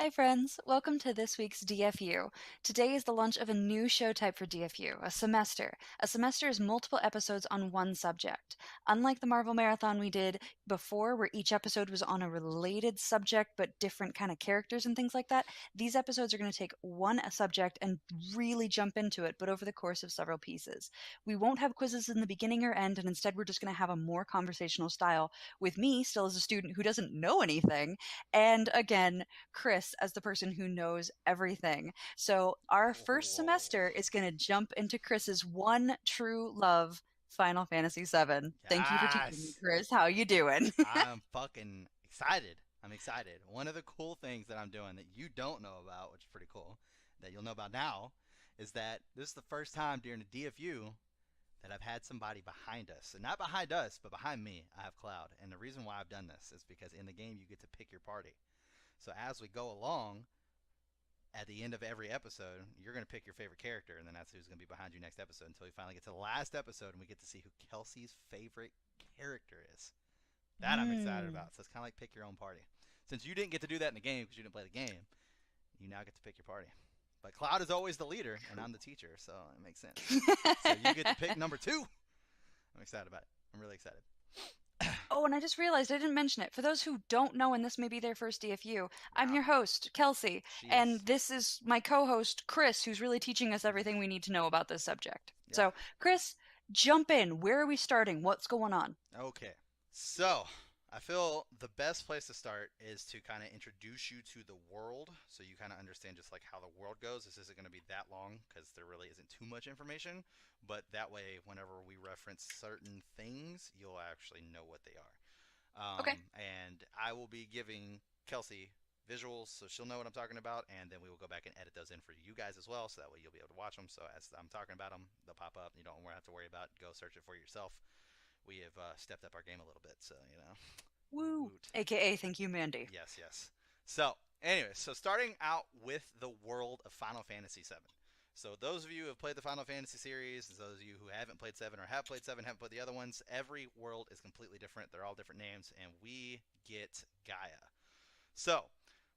Hi, friends. Welcome to this week's DFU. Today is the launch of a new show type for DFU, a semester. A semester is multiple episodes on one subject. Unlike the Marvel Marathon we did before, where each episode was on a related subject but different kind of characters and things like that, these episodes are going to take one subject and really jump into it, but over the course of several pieces. We won't have quizzes in the beginning or end, and instead we're just going to have a more conversational style with me, still as a student who doesn't know anything, and again, Chris as the person who knows everything. So our first Whoa. semester is going to jump into Chris's one true love, Final Fantasy VII. Thank you for teaching me, Yes. Chris. How you doing? I'm fucking excited. I'm excited. One of the cool things that I'm doing that you don't know about, which is pretty cool, that you'll know about now, is that this is the first time during the DFU that I've had somebody behind us. And not behind us, but behind me, I have Cloud. And the reason why I've done this is because in the game you get to pick your party. So as we go along, at the end of every episode, you're going to pick your favorite character, and then that's who's going to be behind you next episode until we finally get to the last episode and we get to see who Kelsey's favorite character is. That I'm excited Hmm. about. So it's kind of like pick your own party. Since you didn't get to do that in the game because you didn't play the game, you now get to pick your party. But Cloud is always the leader, and I'm the teacher, so it makes sense. So you get to pick number two. I'm excited about it. I'm really excited. Oh, and I just realized I didn't mention it. For those who don't know, and this may be their first DFU, I'm Yeah, your host, Kelsey, she and is. this is my co-host, Chris, who's really teaching us everything we need to know about this subject. Yeah. So, Chris, jump in. Where are we starting? What's going on? Okay. So, I feel the best place to start is to kind of introduce you to the world so you kind of understand just like how the world goes. This isn't going to be that long because there really isn't too much information, but that way, whenever we reference certain things, you'll actually know what they are. Okay. And I will be giving Kelsey visuals so she'll know what I'm talking about, and then we will go back and edit those in for you guys as well so that way you'll be able to watch them. So, as I'm talking about them, they'll pop up. You don't have to worry about go search it for yourself. We have stepped up our game a little bit, so woot Woo. woot. AKA, thank you, Mandy. Yes, yes. So, anyway, so starting out with the world of Final Fantasy VII. So, those of you who have played the Final Fantasy series, those of you who haven't played 7 or have played 7, haven't played the other ones, every world is completely different. They're all different names, and we get Gaia. So,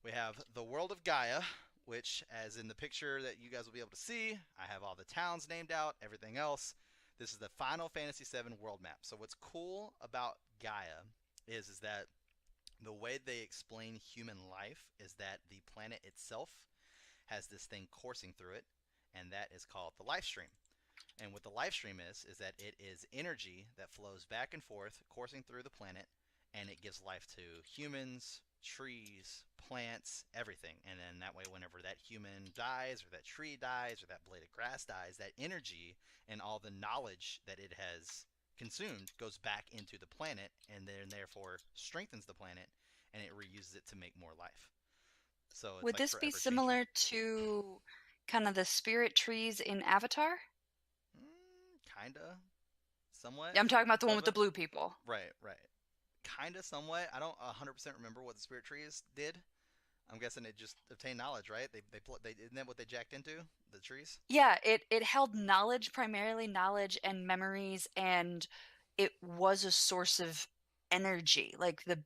we have the world of Gaia, which, as in the picture that you guys will be able to see, I have all the towns named out, everything else. This is the Final Fantasy VII world map. So, what's cool about Gaia is that the way they explain human life is that the planet itself has this thing coursing through it, and that is called the life stream. And what the life stream is that it is energy that flows back and forth, coursing through the planet, and it gives life to humans, trees, plants, everything. And then that way, whenever that human dies, or that tree dies, or that blade of grass dies, that energy and all the knowledge that it has consumed goes back into the planet, and then therefore strengthens the planet, and it reuses it to make more life. So it's Would like this be forever changing. similar to kind of the spirit trees in Avatar? Kinda, somewhat. Yeah, I'm talking about the one with the But blue people. right, right. Kinda, somewhat. I don't 100% remember what the spirit trees did. I'm guessing it just obtained knowledge, right? They isn't that what they jacked into the trees? Yeah, it held knowledge, primarily knowledge and memories, and it was a source of energy. Like the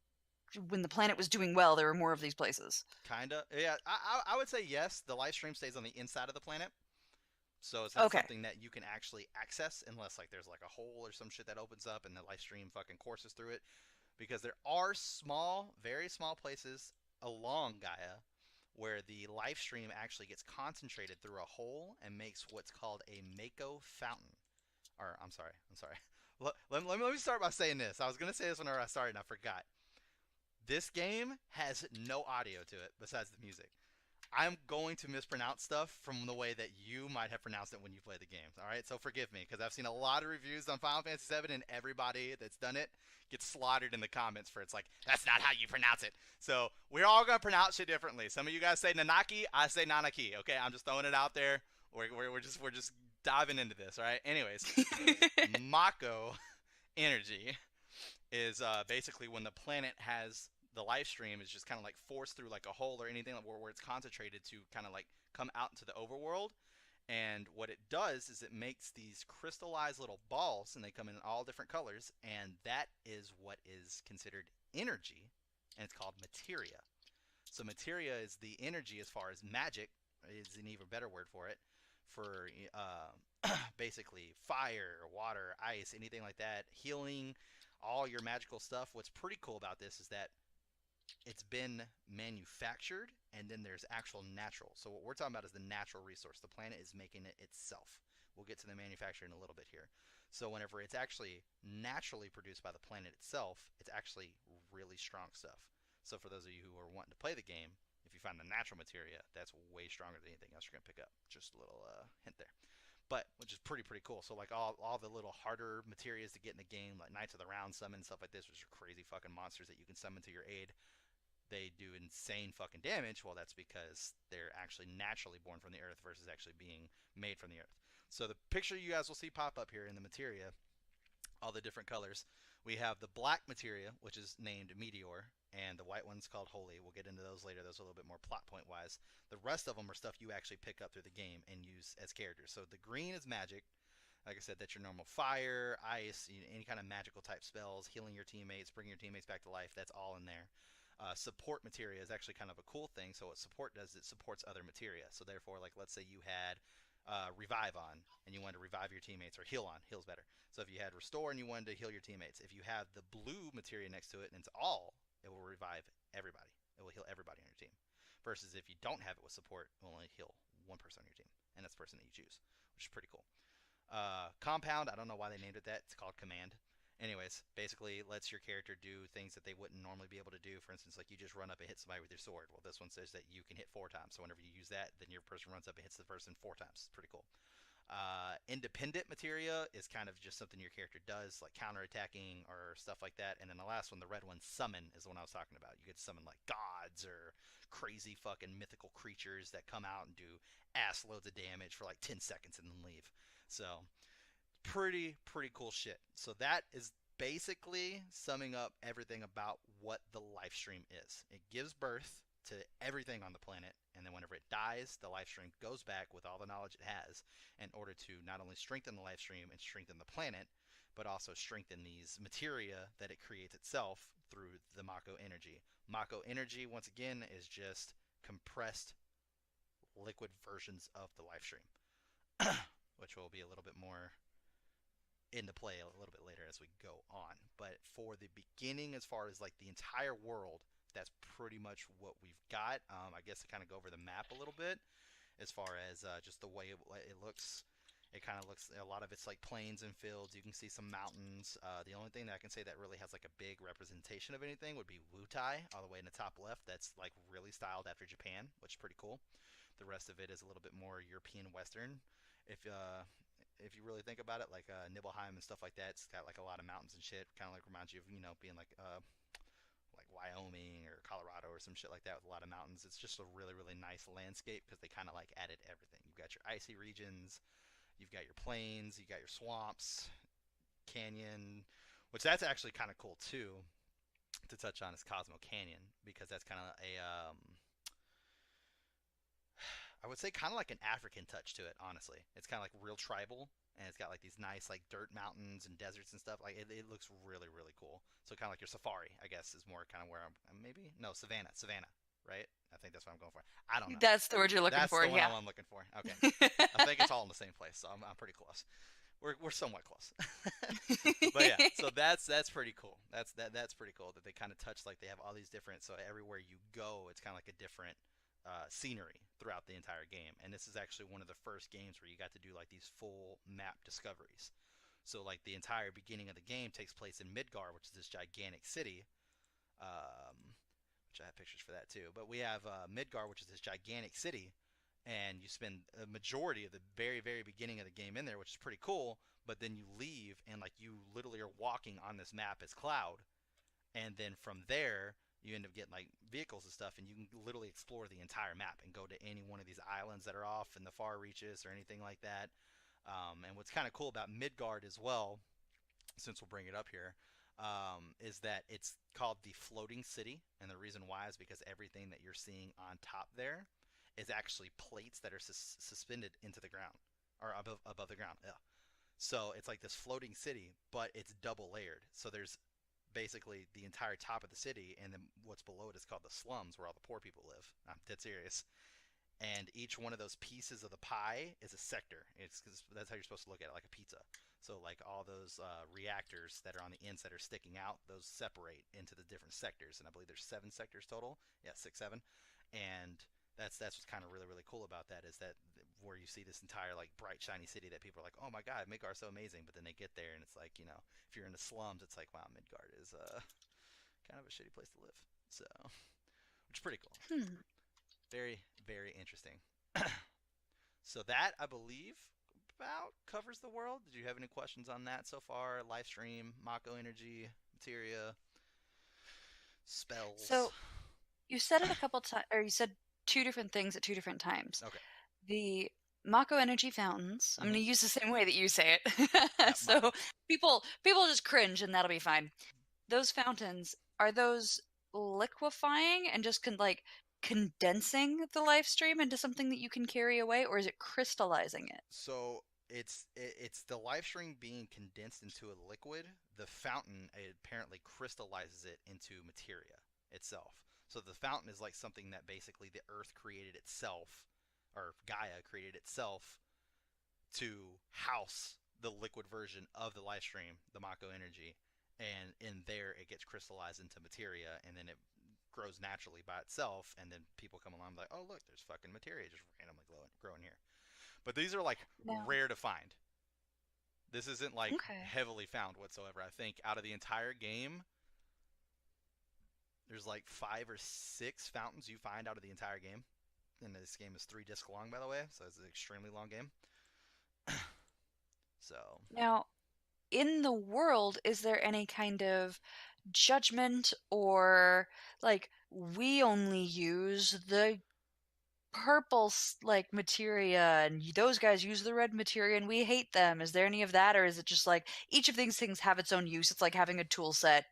when the planet was doing well, there were more of these places. Kinda. Yeah, I would say yes. The life stream stays on the inside of the planet, so it's not Okay. something that you can actually access unless like there's like a hole or some shit that opens up and the life stream fucking courses through it. Because there are small, very small places along Gaia where the life stream actually gets concentrated through a hole and makes what's called a Mako fountain. Or I'm sorry. Let me start by saying this. I was gonna say this whenever I started and I forgot. This game has no audio to it besides the music. I'm going to mispronounce stuff from the way that you might have pronounced it when you play the games. All right, so forgive me because I've seen a lot of reviews on Final Fantasy VII, and everybody that's done it gets slaughtered in the comments for it's like that's not how you pronounce it. So we're all gonna pronounce it differently. Some of you guys say Nanaki, I say Nanaki. Okay, I'm just throwing it out there. We're just diving into this. All right. Anyways, Mako energy is basically when the planet has the life stream is just kind of like forced through like a hole or anything where it's concentrated to kind of like come out into the overworld. And what it does is it makes these crystallized little balls, and they come in all different colors, and that is what is considered energy, and it's called materia. So materia is the energy as far as magic is an even better word for it. For basically fire, water, ice, anything like that, healing, all your magical stuff. What's pretty cool about this is that it's been manufactured and then there's actual natural. So what we're talking about is the natural resource. The planet is making it itself. We'll get to the manufacturing in a little bit here. So whenever it's actually naturally produced by the planet itself, it's actually really strong stuff. So for those of you who are wanting to play the game, if you find the natural materia, that's way stronger than anything else you're gonna pick up. Just a little hint there. But which is pretty cool. So like all the little harder materias to get in the game, like Knights of the Round summon and stuff like this, which are crazy fucking monsters that you can summon to your aid, they do insane fucking damage. Well, that's because they're actually naturally born from the earth versus actually being made from the earth. So the picture you guys will see pop up here in the materia, all the different colors. We have the black materia, which is named Meteor, and the white one's called Holy. We'll get into those later. Those are a little bit more plot point wise. The rest of them are stuff you actually pick up through the game and use as characters. So the green is magic. Like I said, that's your normal fire, ice, any kind of magical type spells, healing your teammates, bringing your teammates back to life. That's all in there. Support materia is actually kind of a cool thing. So what support does, it supports other materia. So therefore, like let's say you had revive on and you wanted to revive your teammates, or heal on, heals better. So if you had restore and you wanted to heal your teammates, if you have the blue materia next to it and it's all, it will revive everybody. It will heal everybody on your team. Versus if you don't have it with support, it will only heal one person on your team, and that's the person that you choose, which is pretty cool. Compound, I don't know why they named it that. It's called command. Anyways, basically lets your character do things that they wouldn't normally be able to do. For instance, like you just run up and hit somebody with your sword. Well, this one says that you can hit 4 times. So whenever you use that, then your person runs up and hits the person 4 times. It's pretty cool. Independent materia is kind of just something your character does, like counterattacking or stuff like that. And then the last one, the red one, summon, is the one I was talking about. You get to summon like gods or crazy fucking mythical creatures that come out and do ass loads of damage for like 10 seconds and then leave. So pretty cool shit. So that is basically summing up everything about what the life stream is. It gives birth to everything on the planet, and then whenever it dies, the life stream goes back with all the knowledge it has in order to not only strengthen the life stream and strengthen the planet, but also strengthen these materia that it creates itself through the Mako energy. Mako energy, once again, is just compressed liquid versions of the life stream, which will be a little bit more into play a little bit later as we go on. But for the beginning, as far as like the entire world, that's pretty much what we've got. I guess to kind of go over the map a little bit, as far as just the way it looks. It kind of looks, a lot of it's like plains and fields. You can see some mountains. The only thing that I can say that really has like a big representation of anything would be Wutai, all the way in the top left. That's like really styled after Japan, which is pretty cool. The rest of it is a little bit more European Western. If you really think about it, like Nibelheim and stuff like that, it's got like a lot of mountains and shit. Kind of like reminds you of being like Wyoming or Colorado or some shit like that with a lot of mountains. It's just a really nice landscape because they kind of like added everything. You've got your icy regions, you've got your plains, you got your swamps, canyon, which that's actually kind of cool too. To touch on is Cosmo Canyon because that's kind of a I would say kind of like an African touch to it. Honestly, it's kind of like real tribal, and it's got like these nice like dirt mountains and deserts and stuff. Like it looks really cool. So kind of like your safari, I guess, is more kind of where I'm maybe no savannah, right? I think that's what I'm going for. I don't know. That's the word you're looking That's for, the one yeah. I'm looking for. Okay, I think it's all in the same place, so I'm pretty close. We're somewhat close. But yeah, so that's pretty cool. That's pretty cool that they kind of touch, like they have all these different. So everywhere you go, it's kind of like a different scenery throughout the entire game. And this is actually one of the first games where you got to do like these full map discoveries. So like the entire beginning of the game takes place in Midgar, which is this gigantic city. Which I have pictures for that too. But we have Midgar, which is this gigantic city, and you spend a majority of the very beginning of the game in there, which is pretty cool. But then you leave, and like you literally are walking on this map as Cloud, and then from there you end up getting like vehicles and stuff, and you can literally explore the entire map and go to any one of these islands that are off in the far reaches or anything like that. And what's kind of cool about Midgard as well, since we'll bring it up here, is that it's called the floating city, and the reason why is because everything that you're seeing on top there is actually plates that are suspended into the ground or above the ground. Yeah. So it's like this floating city, but it's double layered. So there's basically the entire top of the city, and then what's below it is called the slums, where all the poor people live. I'm dead serious. And each one of those pieces of the pie is a sector. It's cause that's how you're supposed to look at it, like a pizza. So like all those reactors that are on the ends that are sticking out, those separate into the different sectors, and I believe there's 7 sectors total. Yeah, 6, 7, and that's what's kind of really cool about that is that where you see this entire like bright shiny city that people are like, oh my god, Midgard's so amazing, but then they get there and it's like if you're in the slums, it's like wow, Midgard is kind of a shitty place to live. So, which is pretty cool. Hmm. Very interesting. So that I believe about covers the world. Did you have any questions on that so far? Live stream, Mako energy, materia, spells. So you said it a couple times, or you said two different things at two different times. Okay. The Mako energy fountains. I'm going Mm-hmm. to use the same way that you say Yep, it. So Mako. people just cringe and that'll be fine. Those fountains, are those liquefying and just like condensing the live stream into something that you can carry away, or is it crystallizing it? So it's the live stream being condensed into a liquid. The fountain apparently crystallizes it into materia itself. So the fountain is like something that basically the Earth created itself, or Gaia created itself to house the liquid version of the live stream, the Mako energy, and in there it gets crystallized into materia, and then it grows naturally by itself, and then people come along and be like, oh look, there's fucking materia just randomly growing here. But these are like No. rare to find. This isn't like Okay. heavily found whatsoever. I think out of the entire game, there's like 5 or 6 fountains you find out of the entire game. And this game is 3 discs long, by the way, so it's an extremely long game. So Now, in the world, is there any kind of judgment or like we only use the purple like materia and those guys use the red materia and we hate them? Is there any of that, or is it just like each of these things have its own use? It's like having a tool set.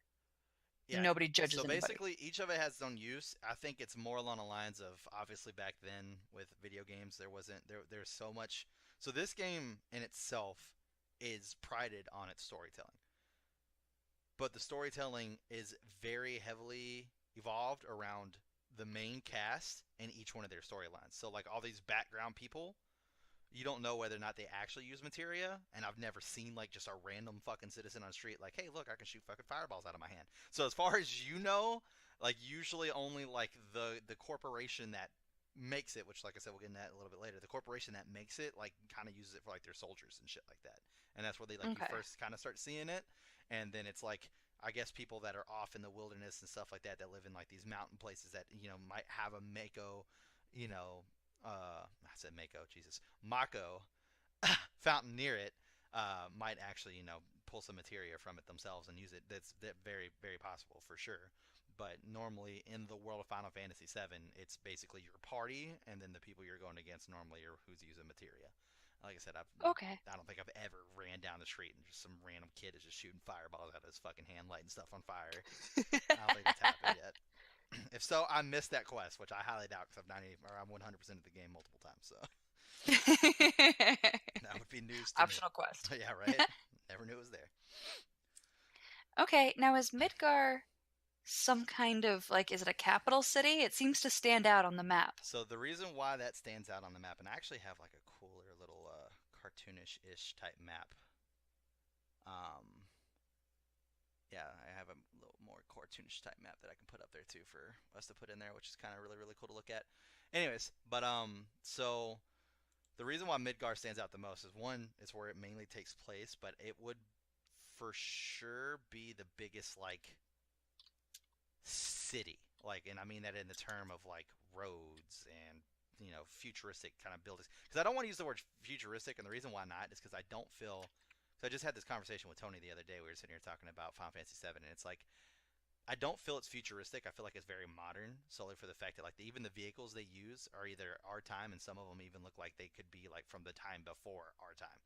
yeah, Nobody so judges anybody. basically each of it has its own use. I think it's more along the lines of obviously back then with video games there wasn't there's so much. So this game in itself is prided on its storytelling, but the storytelling is very heavily evolved around the main cast and each one of their storylines. So like all these background people, you don't know whether or not they actually use materia, and I've never seen like just a random fucking citizen on the street like, hey, look, I can shoot fucking fireballs out of my hand. So as far as you know, like usually only like the corporation that makes it, which like I said, we'll get into that a little bit later. The corporation that makes it like kind of uses it for like their soldiers and shit like that, and that's where they like you Okay. first kind of start seeing it, and then it's like I guess people that are off in the wilderness and stuff like that that live in like these mountain places that might have a Mako, you know, I said Mako, Jesus, Mako fountain near it, might actually pull some materia from it themselves and use it. That very possible for sure. But normally in the world of Final Fantasy VII, it's basically your party, and then the people you're going against normally are who's using materia. Like I said, Okay. I don't think I've ever ran down the street and just some random kid is just shooting fireballs out of his fucking hand, lighting stuff on fire. I don't think that's happened yet. If so, I missed that quest, which I highly doubt because I'm 100% of the game multiple times. So that would be news to me. Optional quest. Yeah, right. Never knew it was there. Okay, now is Midgar some kind of like, is it a capital city? It seems to stand out on the map. So the reason why that stands out on the map, and I actually have like a cooler little cartoonish-ish type map. Um, yeah, I have a little more cartoonish type map that I can put up there too for us to put in there, which is kind of really cool to look at. Anyways, but so the reason why Midgar stands out the most is one, it's where it mainly takes place, but it would for sure be the biggest like city. Like, and I mean that in the term of like roads and futuristic kind of buildings. Because I don't want to use the word futuristic, and the reason why not is because I don't feel. So I just had this conversation with Tony the other day. We were sitting here talking about Final Fantasy VII, and it's like I don't feel it's futuristic. I feel like it's very modern, solely for the fact that like even the vehicles they use are either our time, and some of them even look like they could be like from the time before our time.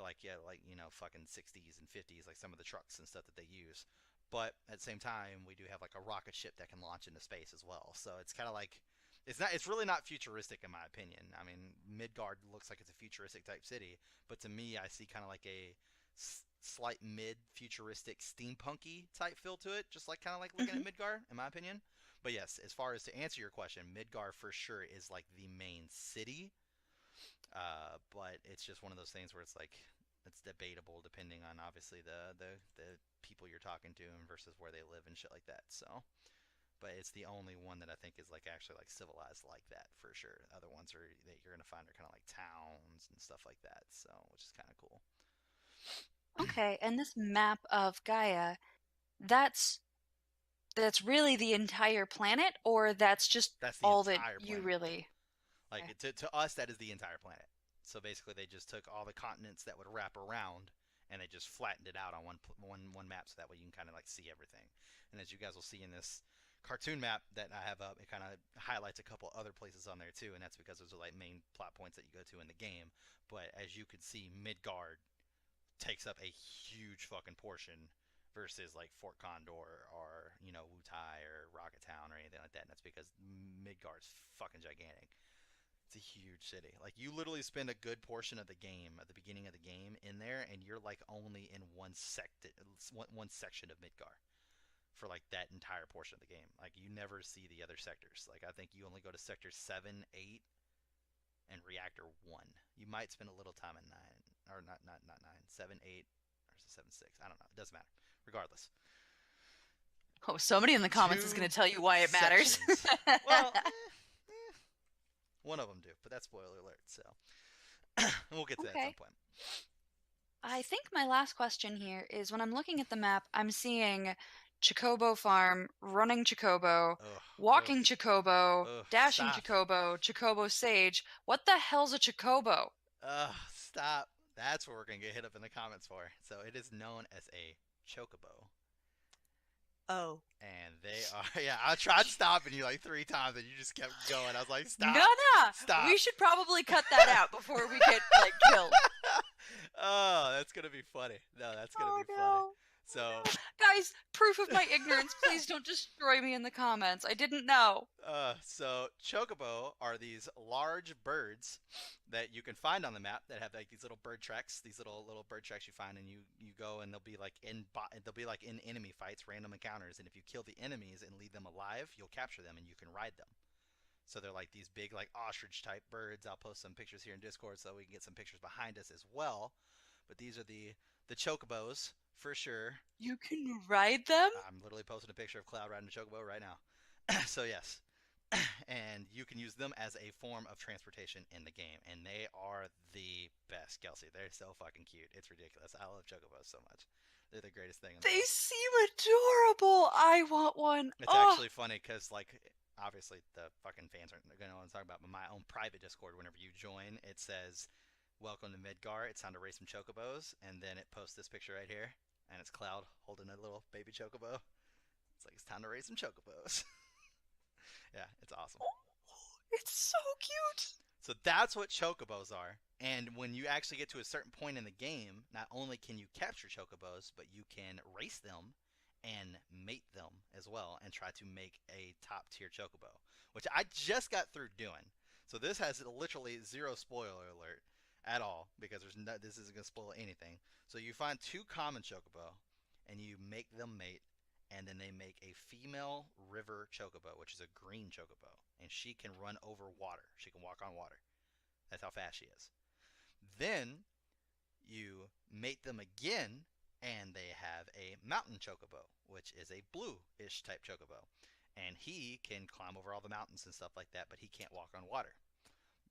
Like yeah, like fucking 60s and 50s, like some of the trucks and stuff that they use. But at the same time, we do have like a rocket ship that can launch into space as well. So it's kind of like it's not. It's really not futuristic in my opinion. I mean, Midgard looks like it's a futuristic type city, but to me, I see kind of like a slight mid-futuristic steampunky type feel to it, just like kind of like looking at Hmm. Midgar, in my opinion. But yes, as far as to answer your question, Midgar for sure is like the main city. But it's just one of those things where it's like it's debatable depending on obviously the people you're talking to and versus where they live and shit like that. So, but it's the only one that I think is like actually like civilized like that for sure. Other ones are that you're gonna find are kind of like towns and stuff like that. So, which is kind of cool. Okay, and this map of Gaia, that's that's really the entire planet, or that's just That's the all that entire you planet. really. Like Okay. to us, that is the entire planet. So basically, they just took all the continents that would wrap around, and they just flattened it out on one map, so that way you can kind of like see everything. And as you guys will see in this cartoon map that I have up, it kind of highlights a couple other places on there too, and that's because those are like main plot points that you go to in the game. But as you can see, Midgard takes up a huge fucking portion versus like Fort Condor or Wutai or Rocket Town or anything like that. And that's because Midgard's fucking gigantic. It's a huge city. Like you literally spend a good portion of the game at the beginning of the game in there, and you're like only in one section of Midgar for like that entire portion of the game. Like you never see the other sectors. Like I think you only go to sector 7, 8, and reactor 1. You might spend a little time in 9, or not 9, 7, 8, or 7, 6. I don't know. It doesn't matter. Regardless, Oh, somebody in the comments is going two to tell you why it matters. sections. Well, one of them do, but that's spoiler alert. So we'll get to that at some Okay. point. I think my last question here is when I'm looking at the map, I'm seeing Chocobo Farm, running Chocobo, Ugh, ugh, walking Chocobo, ugh. dashing Stop. Chocobo, Chocobo Sage. What the hell's a Chocobo? Ugh, stop. That's what we're gonna get hit up in the comments for. So it is known as a chocobo, Oh. and they are. Yeah, I tried stopping you like 3 times, and you just kept going. I was like, No, stop, no. We stop. should probably cut that out before we get like killed. Oh, that's gonna be funny. No, that's gonna Oh be funny. no. Oh So, no. Guys, proof of my ignorance. Please don't destroy me in the comments. I didn't know. so chocobo are these large birds that you can find on the map that have like these little bird tracks. These little bird tracks you find, and you go and they'll be like in enemy fights, random encounters, and if you kill the enemies and leave them alive, you'll capture them and you can ride them. So they're like these big like ostrich type birds. I'll post some pictures here in Discord so we can get some pictures behind us as well. But these are the chocobos for sure. You can ride them? I'm literally posting a picture of Cloud riding a chocobo right now. So yes, and you can use them as a form of transportation in the game, and they are the best, Kelsey. They're so fucking cute. It's ridiculous. I love chocobos so much. They're the greatest thing in the They world. seem adorable. I want one. It's Oh, actually funny because like obviously the fucking fans aren't gonna know what I'm talking about, but my own private Discord, whenever you join, it says welcome to Midgar. It's time to race some chocobos, and then it posts this picture right here, and it's Cloud holding a little baby chocobo. It's like it's time to raise some chocobos. Yeah, it's awesome. it's so cute. So that's what chocobos are. And when you actually get to a certain point in the game, not only can you capture chocobos, but you can race them and mate them as well and try to make a top tier chocobo, which I just got through doing. So this has literally zero spoiler alert at all because this isn't going to spoil anything. So you find two common chocobo and you make them mate, and then they make a female river chocobo, which is a green chocobo, and she can run over water. She can walk on water. That's how fast she is. Then you mate them again, and they have a mountain chocobo, which is a blue-ish type chocobo, and he can climb over all the mountains and stuff like that, but he can't walk on water.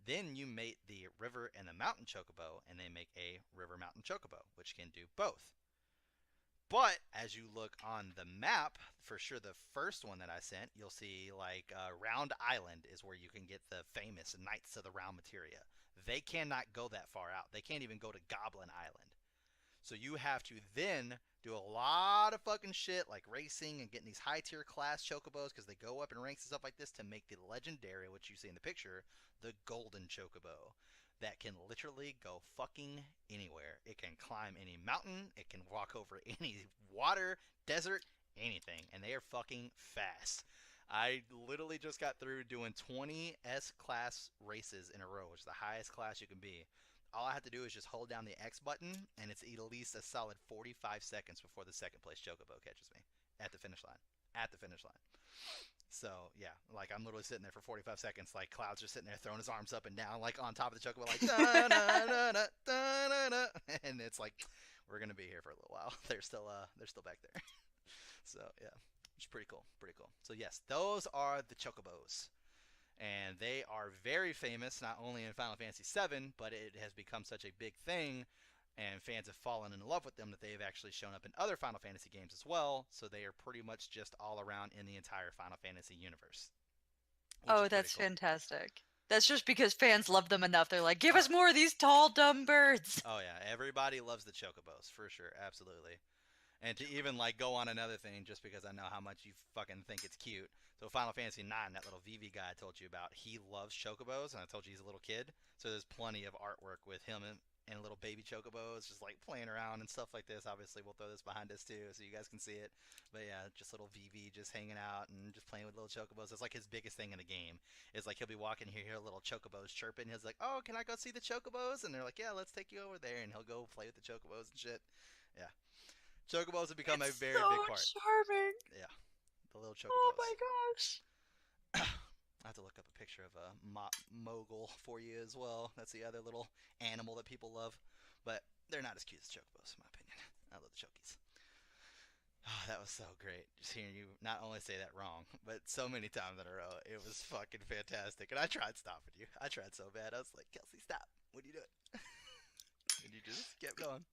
Then you mate the river and the mountain chocobo, and they make a river mountain chocobo, which can do both. But as you look on the map, for sure the first one that I sent, you'll see like Round Island is where you can get the famous Knights of the Round Materia. They cannot go that far out. They can't even go to Goblin Island. So you have to then do a lot of fucking shit like racing and getting these high tier class chocobos because they go up in ranks and stuff like this to make the legendary, which you see in the picture, the golden chocobo that can literally go fucking anywhere. It can climb any mountain, it can walk over any water, desert, anything, and they are fucking fast. I literally just got through doing 20 S class races in a row, which is the highest class you can be, all I have to do is just hold down the X button, and it's at least a solid 45 seconds before the second place chocobo catches me at the finish line. At the finish line. So yeah, like I'm literally sitting there for 45 seconds, like Cloud's just sitting there throwing his arms up and down, like on top of the chocobo, like da da da da da da, and it's like we're gonna be here for a little while. They're still back there. So yeah, it's pretty cool, pretty cool. So yes, those are the chocobos, and they are very famous not only in Final Fantasy VII, but it has become such a big thing, and fans have fallen in love with them that they have actually shown up in other Final Fantasy games as well. So they are pretty much just all around in the entire Final Fantasy universe, which Oh, is pretty that's cool. fantastic. That's just because fans love them enough. They're like, give us more of these tall, dumb birds. Oh yeah, everybody loves the chocobos for sure, absolutely. And to even like go on another thing, just because I know how much you fucking think it's cute. So Final Fantasy IX, that little VV guy I told you about, he loves chocobos, and I told you he's a little kid. So there's plenty of artwork with him and little baby chocobos just like playing around and stuff like this. Obviously, we'll throw this behind us too, so you guys can see it. But yeah, just little VV just hanging out and just playing with little chocobos. That's like his biggest thing in the game. Is like he'll be walking here, hear little chocobos chirping. He's like, "Oh, can I go see the chocobos?" And they're like, "Yeah, let's take you over there." And he'll go play with the chocobos and shit. Yeah, chocobos have become a It's very so big part. charming. Yeah, the little Oh chocobos. my gosh. I have to look up a picture of a mogul for you as well. That's the other little animal that people love, but they're not as cute as chocobos, in my opinion. I love the chokies. Oh, that was so great. Just hearing you not only say that wrong, but so many times in a row. It was fucking fantastic. And I tried stopping you. I tried so bad. I was like, Kelsey, stop. What are you doing? And you just kept going.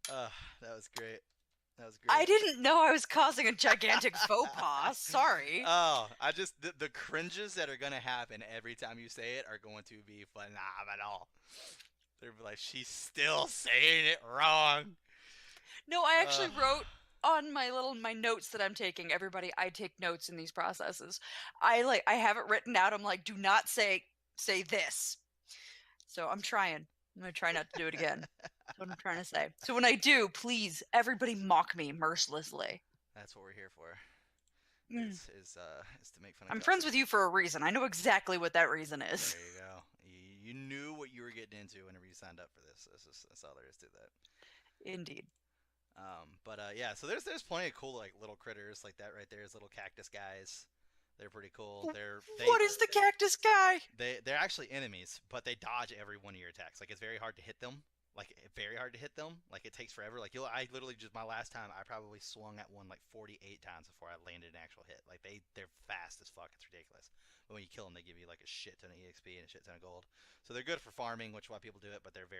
That was great. That was I great. didn't know I was causing a gigantic faux pas. Sorry. Oh, I just the cringes that are gonna happen every time you say it are going to be phenomenal. They're like, she's still saying it wrong. No, I Uh, actually wrote on my notes that I'm taking. Everybody, I take notes in these processes. I have it written out. I'm like, do not say this. So I'm trying. I'm gonna try not to do it again. That's what I'm trying to say. So when I do, please, everybody mock me mercilessly. that's what we're here for. Mm. Is to make fun of I'm Kelsey. friends with you for a reason. I know exactly what that reason is. There you go. You knew what you were getting into whenever you signed up for this. That's all there is to that. Indeed. Yeah. So there's plenty of cool like little critters like that right there. Is little cactus guys. They're pretty cool. What is the cactus guy? They're actually enemies, but they dodge every one of your attacks. Like it's very hard to hit them. Like very hard to hit them. Like it takes forever. Like I literally just my last time I probably swung at one like 48 times before I landed an actual hit. Like they're fast as fuck. It's ridiculous. But when you kill them, they give you like a shit ton of exp and a shit ton of gold. So they're good for farming, which is why people do it. But they're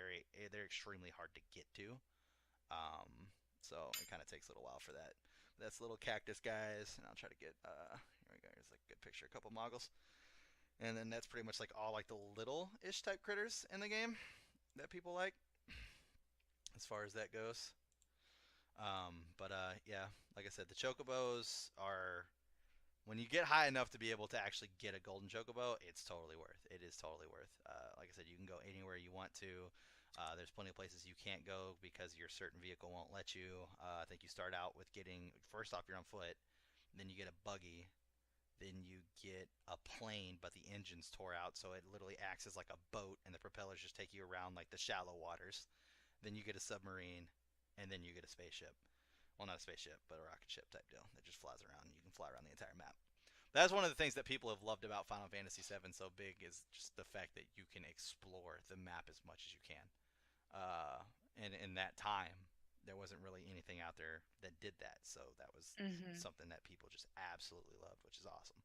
extremely hard to get to. Um, so it kind of takes a little while for that. But that's little cactus guys, and I'll try to get here we go. Here's like a good picture, a couple moggles. And then that's pretty much like all like the little-ish type critters in the game that people like, as far as that goes. Yeah, like I said, the chocobos are when you get high enough to be able to actually get a golden chocobo, it's totally worth. It is totally worth. Like I said, you can go anywhere you want to. There's plenty of places you can't go because your certain vehicle won't let you. I think you start out with getting first off you're on foot, then you get a buggy, then you get a plane, but the engine's tore out, so it literally acts as like a boat, and the propellers just take you around like the shallow waters. Then you get a submarine, and then you get a spaceship. Well, not a spaceship, but a rocket ship type deal that just flies around. And you can fly around the entire map. That's one of the things that people have loved about Final Fantasy VII so big is just the fact that you can explore the map as much as you can. And in that time, there wasn't really anything out there that did that. So that was Mm-hmm. something that people just absolutely loved, which is awesome.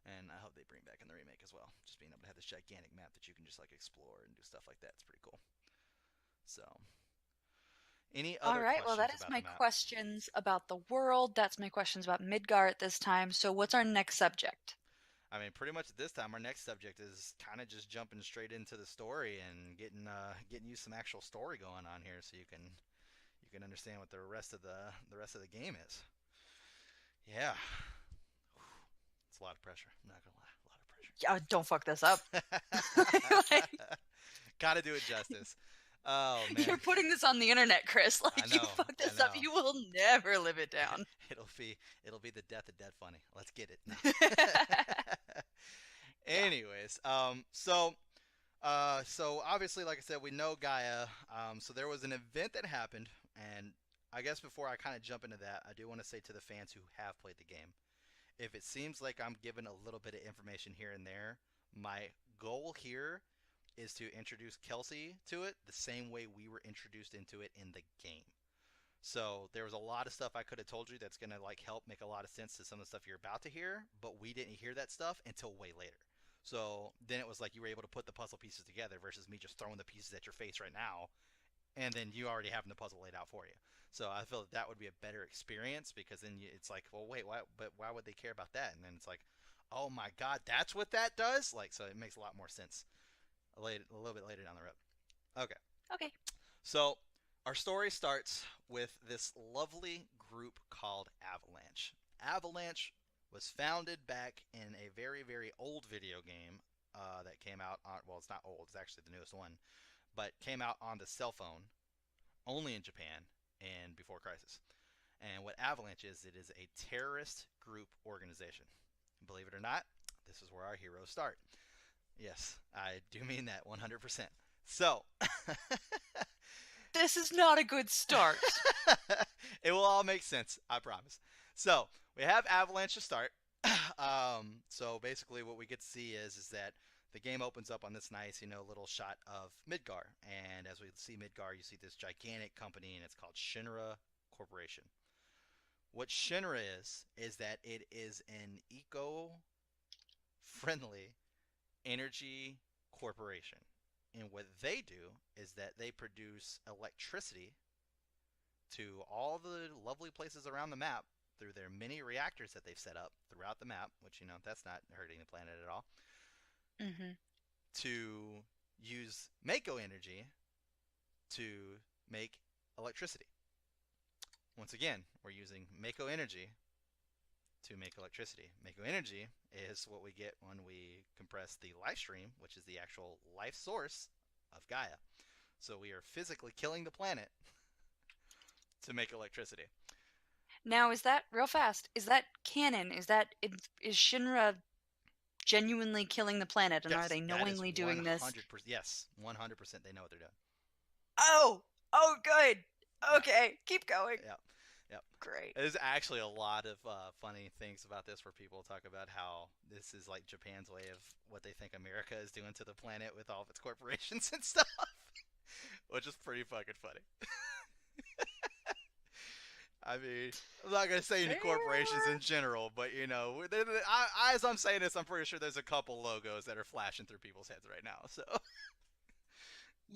And I hope they bring back in the remake as well. Just being able to have this gigantic map that you can just like explore and do stuff like that. It's pretty cool. So, any All other right, well, that questions is about the my map? questions about the world. That's my questions about Midgar at this time. So, what's our next subject? I mean, pretty much at this time, our next subject is kind of just jumping straight into the story and getting you some actual story going on here, so you can understand what the rest of the game is. Yeah, it's a lot of pressure. I'm not gonna lie, a lot Yeah, don't fuck this up. of pressure. Like, Gotta do it justice. Oh man, you're putting this on the internet, Chris. I Like, you know, fuck I this up, know. you will never live it down. it'll be it'll be the death of Dead Funny. Let's get it. No. Yeah. Anyways, so So obviously, like I said, we know Gaia. So there was an event that happened, and I guess before I kind of jump into that, I do want to say to the fans who have played the game, if it seems like I'm giving a little bit of information here and there, my goal here is to introduce Kelsey to it the same way we were introduced into it in the game. So there was a lot of stuff I could have told you that's gonna like help make a lot of sense to some of the stuff you're about to hear, but we didn't hear that stuff until way later. So then it was like you were able to put the puzzle pieces together versus me just throwing the pieces at your face right now, and then you already having the puzzle laid out for you. So I feel that would be a better experience because then it's like, well, wait, why? But why would they care about that? And then it's like, oh my god, that's what that does. Like, so it makes a lot more sense a little bit later down the road. Okay, Okay. so our story starts with this lovely group called Avalanche. Avalanche was founded back in a very, very old video game that came out on, well, it's not old, it's actually the newest one, but came out on the cell phone only in Japan and before Crisis. And what Avalanche is, it is a terrorist group organization. Believe it or not, this is where our heroes start. Yes, I do mean that 100%. So, This is not a good start. it will all make sense, I promise. So, we have Avalanche to start. So basically what we get to see is that the game opens up on this nice, little shot of Midgar. And as we see Midgar, you see this gigantic company, and it's called Shinra Corporation. What Shinra is that it is an eco-friendly energy corporation. And what they do is that they produce electricity to all the lovely places around the map through their mini reactors that they've set up throughout the map, which, that's not hurting the planet at all, Mm-hmm. to use Mako energy to make electricity. Once again, we're using Mako energy to make electricity. Mako energy is what we get when we compress the life stream, which is the actual life source of Gaia. So we are physically killing the planet to make electricity. Now, is that real fast? Is that canon? Is Shinra genuinely killing the planet, and are Yes, they that is knowingly doing this? 100%. Yes, 100%. They know what they're doing. Oh, good. Yeah, Okay, keep going. yeah, yeah. Great. There's actually a lot of funny things about this where people talk about how this is like Japan's way of what they think America is doing to the planet with all of its corporations and stuff, which is pretty fucking funny. I mean, I'm not gonna say any corporations Fair. in general, but as I'm saying this, I'm pretty sure there's a couple logos that are flashing through people's heads right now. So,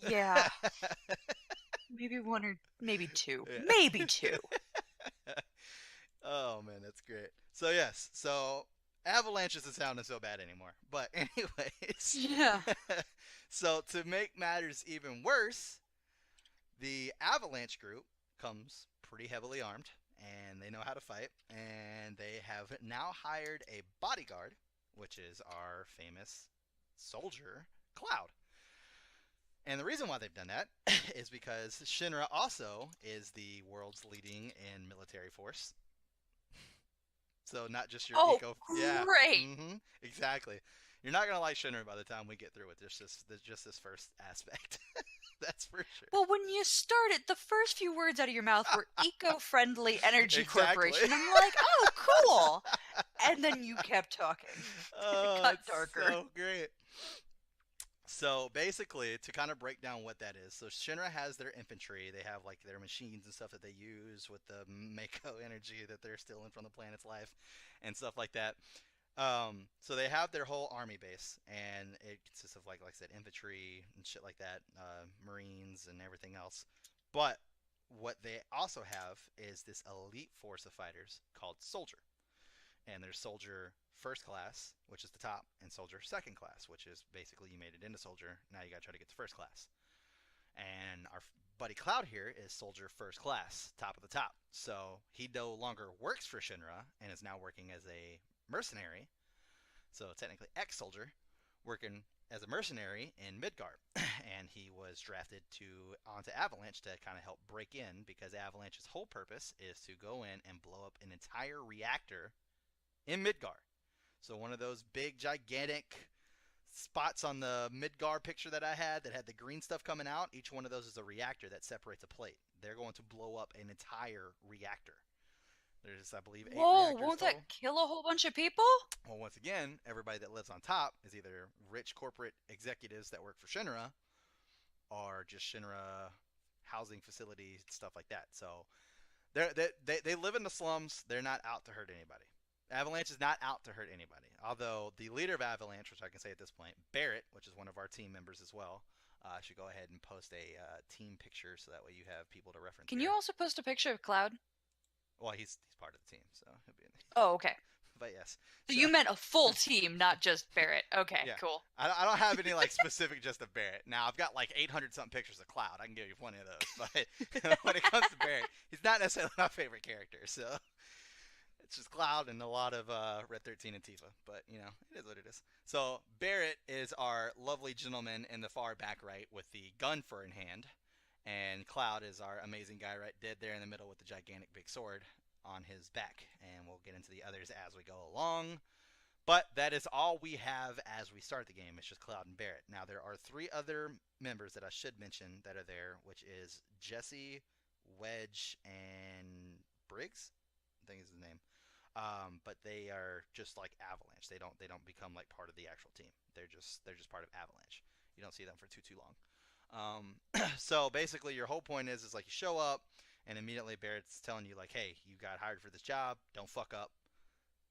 Yeah, maybe one or maybe two. yeah. Maybe two. Oh man, that's great. So yes, so Avalanche isn't sounding so bad anymore. But anyways, Yeah. so to make matters even worse, the Avalanche group comes pretty heavily armed, and they know how to fight, and they have now hired a bodyguard, which is our famous soldier, Cloud. And the reason why they've done that is because Shinra also is the world's leading in military force. So not just your Oh, eco. Yeah. great. Exactly. You're not gonna like Shinra by the time we get through with just this first aspect. That's for sure. Well, when you started, the first few words out of your mouth were eco-friendly energy Exactly. corporation. I'm like, oh, cool. And then you kept talking. It Oh, got it's darker. so great. So basically, to kind of break down what that is, so Shinra has their infantry. They have like their machines and stuff that they use with the Mako energy that they're stealing from the planet's life, and stuff like that. So they have their whole army base, and it consists of like I said, infantry and shit like that, Marines and everything else. But what they also have is this elite force of fighters called Soldier, and there's Soldier First Class, which is the top, and Soldier Second Class, which is basically you made it into Soldier. Now you gotta try to get to First Class. And our buddy Cloud here is Soldier First Class, top of the top. So he no longer works for Shinra and is now working as a mercenary. So technically ex-soldier, working as a mercenary in Midgard. And he was drafted onto Avalanche to kind of help break in because Avalanche's whole purpose is to go in and blow up an entire reactor in Midgard. So one of those big, gigantic spots on the Midgar picture that I had that had the green stuff coming out, each one of those is a reactor that separates a plate. They're going to blow up an entire reactor. There's, I believe, 8 Whoa, reactors won't that total. kill a whole bunch of people? Well, once again, everybody that lives on top is either rich corporate executives that work for Shinra or just Shinra housing facilities, stuff like that. So they live in the slums. They're not out to hurt anybody. Avalanche is not out to hurt anybody. Although the leader of Avalanche, which I can say at this point, Barrett, which is one of our team members as well, should go ahead and post a team picture so that way you have people to reference. Can here. you also post a picture of Cloud? Well, he's part of the team, so he'll be in the... Oh, okay. But yes. So you meant a full team, not just Barrett. Okay, yeah. cool. I don't have any like specific just of Barrett. Now I've got like 800 something pictures of Cloud. I can give you plenty of those. But when it comes to Barrett, he's not necessarily my favorite character. So it's just Cloud and a lot of Red 13 and Tifa. But you know, it is what it is. So Barrett is our lovely gentleman in the far back right with the gun for in hand, and Cloud is our amazing guy right dead there in the middle with the gigantic big sword on his back. And we'll get into the others as we go along. But that is all we have as we start the game. It's just Cloud and Barrett. Now, there are 3 other members that I should mention that are there, which is Jesse, Wedge, and Briggs, I think is his name. But they are just like Avalanche. They don't become like part of the actual team. They're just part of Avalanche. You don't see them for too long. So basically, your whole point is like you show up, and immediately Barrett's telling you like, hey, you got hired for this job. Don't fuck up.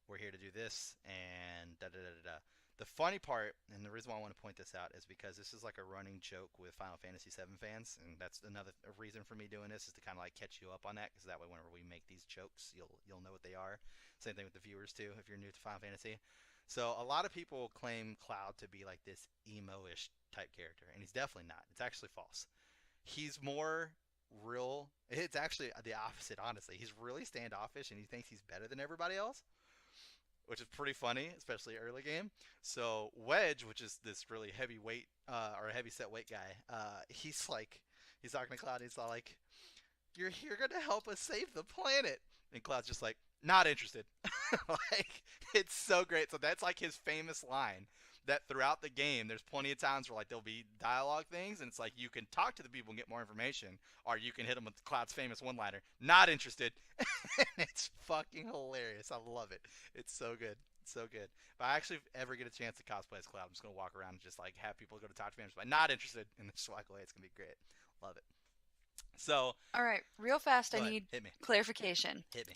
We're here to do this, and da-da-da-da-da. The funny part, and the reason why I want to point this out, is because this is like a running joke with Final Fantasy VII fans, and that's another reason for me doing this is to kind of like catch you up on that, because that way whenever we make these jokes, you'll know what they are. Same thing with the viewers too, if you're new to Final Fantasy. So a lot of people claim Cloud to be like this emo-ish type character, and he's definitely not. It's actually false. He's more real. It's actually the opposite, honestly. He's really standoffish, and he thinks he's better than everybody else, which is pretty funny, especially early game. So Wedge, which is this really heavy weight or heavy set weight guy, he's talking to Cloud. He's all like, "You're here to help us save the planet," and Cloud's just like, "Not interested." Like, it's so great. So that's like his famous line. That throughout the game, there's plenty of times where like there'll be dialogue things, and it's like you can talk to the people and get more information, or you can hit them with Cloud's famous one-liner, "Not interested." It's fucking hilarious. I love it. It's so good. It's so good. If I actually ever get a chance to cosplay as Cloud, I'm just gonna walk around and just like have people go to talk to me. I'm just like, "Not interested," and just walk away. It's gonna be great. Love it. So, All right, real fast, I go ahead. need Hit me. clarification. Hit me.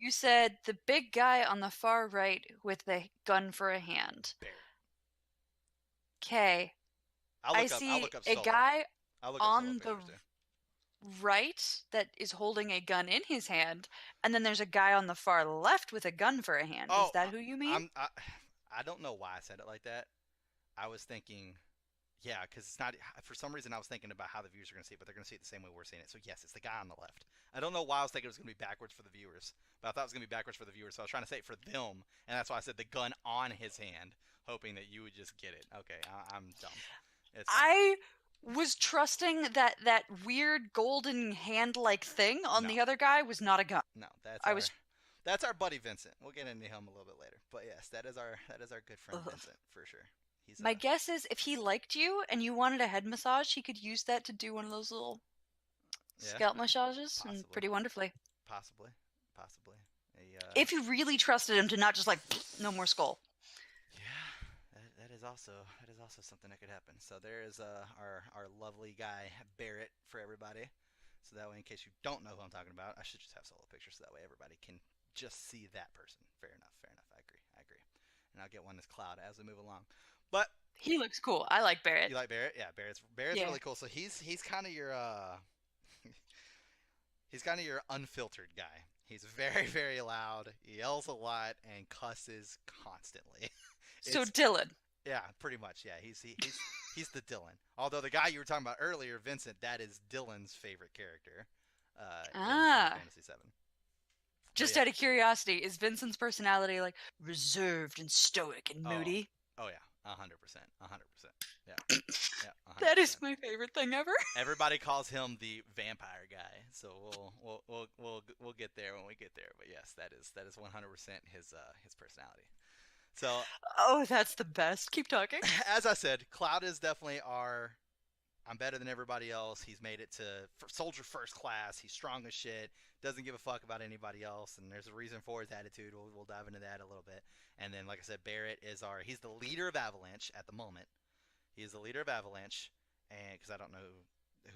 You said the big guy on the far right with the gun for a hand. Barrett. Okay. I see a guy on the right that is holding a gun in his hand, and then there's a guy on the far left with a gun for a hand. Oh, is that who you mean? I don't know why I said it like that. I was thinking, yeah, because it's not, for some reason I was thinking about how the viewers are going to see it, but they're going to see it the same way we're seeing it. So yes, it's the guy on the left. I don't know why I was thinking it was going to be backwards for the viewers, but I thought it was going to be backwards for the viewers, so I was trying to say it for them, and that's why I said the gun on his hand, hoping that you would just get it. Okay, I'm dumb. I was trusting that that weird golden hand-like thing on the other guy was not a gun. No, that's our buddy Vincent. We'll get into him a little bit later. But yes, that is our good friend Vincent for sure. My guess is if he liked you and you wanted a head massage, he could use that to do one of those little scalp massages, and pretty wonderfully. Possibly. If you really trusted him to not just like no more skull. Yeah, that is also something that could happen. So there is our lovely guy Barrett for everybody. So that way, in case you don't know who I'm talking about, I should just have solo pictures so that way everybody can just see that person. Fair enough. I agree. And I'll get one as Cloud as we move along. But he looks cool. I like Barrett. You like Barrett? Yeah, Barrett's really cool. So he's kind of your he's kind of your unfiltered guy. He's very, very loud. He yells a lot and cusses constantly. So Dylan. Yeah, pretty much. Yeah, he's the Dylan. Although the guy you were talking about earlier, Vincent, that is Dylan's favorite character. In Fantasy VII. Just out of curiosity, is Vincent's personality like reserved and stoic and moody? Oh yeah, 100%. Yeah. 100%. That is my favorite thing ever. Everybody calls him the vampire guy, so we'll get there when we get there. But yes, that is 100% his personality. So, Oh, that's the best. Keep talking. as I said, Cloud is definitely our I'm better than everybody else. He's made it to soldier first class. He's strong as shit. Doesn't give a fuck about anybody else. And there's a reason for his attitude. We'll dive into that a little bit. And then, like I said, Barrett is he's the leader of Avalanche at the moment. He is the leader of Avalanche. And because I don't know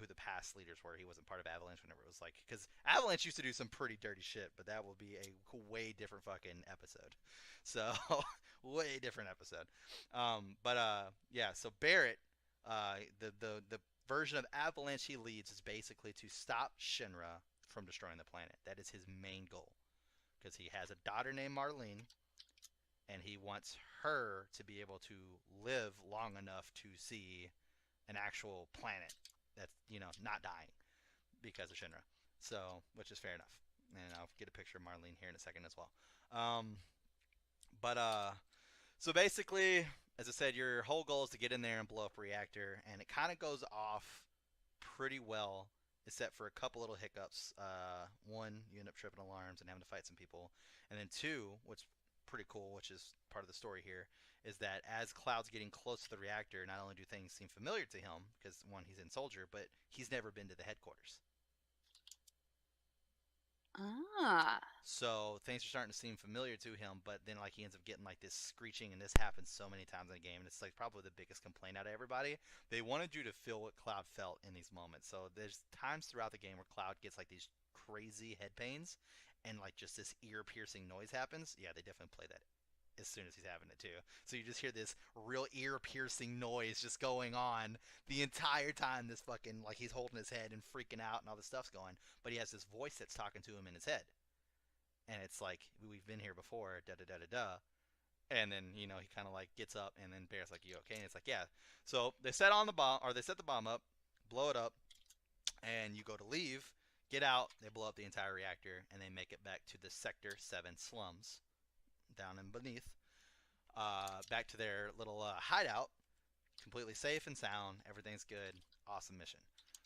who the past leaders were, he wasn't part of Avalanche whenever it was like, because Avalanche used to do some pretty dirty shit, but that will be a way different fucking episode. So, way different episode. Yeah, so Barrett the version of Avalanche he leads is basically to stop Shinra from destroying the planet. That is his main goal because he has a daughter named Marlene, and he wants her to be able to live long enough to see an actual planet that's not dying because of Shinra. So, which is fair enough. And I'll get a picture of Marlene here in a second as well. Um, but So basically, as I said, your whole goal is to get in there and blow up a reactor, and it kind of goes off pretty well, except for a couple little hiccups. One, you end up tripping alarms and having to fight some people, and then two, what's pretty cool, which is part of the story here, is that as Cloud's getting close to the reactor, not only do things seem familiar to him, because one, he's in Soldier, but he's never been to the headquarters. Ah. So things are starting to seem familiar to him, but then like he ends up getting like this screeching, and this happens so many times in the game, and it's like probably the biggest complaint out of everybody. They wanted you to feel what Cloud felt in these moments. So there's times throughout the game where Cloud gets like these crazy head pains, and like just this ear piercing noise happens. Yeah, they definitely play that as soon as he's having it too. So you just hear this real ear piercing noise just going on the entire time. This fucking like he's holding his head and freaking out and all this stuff's going, but he has this voice that's talking to him in his head, and it's like we've been here before, da da da da da. And then he kind of like gets up, and then Bear's like, "You okay?" And it's like, "Yeah." So they set on the bomb, or they set the bomb up, blow it up, and you go to leave, get out. They blow up the entire reactor, and they make it back to the Sector 7 slums down and beneath, back to their little hideout, completely safe and sound. Everything's good. Awesome mission.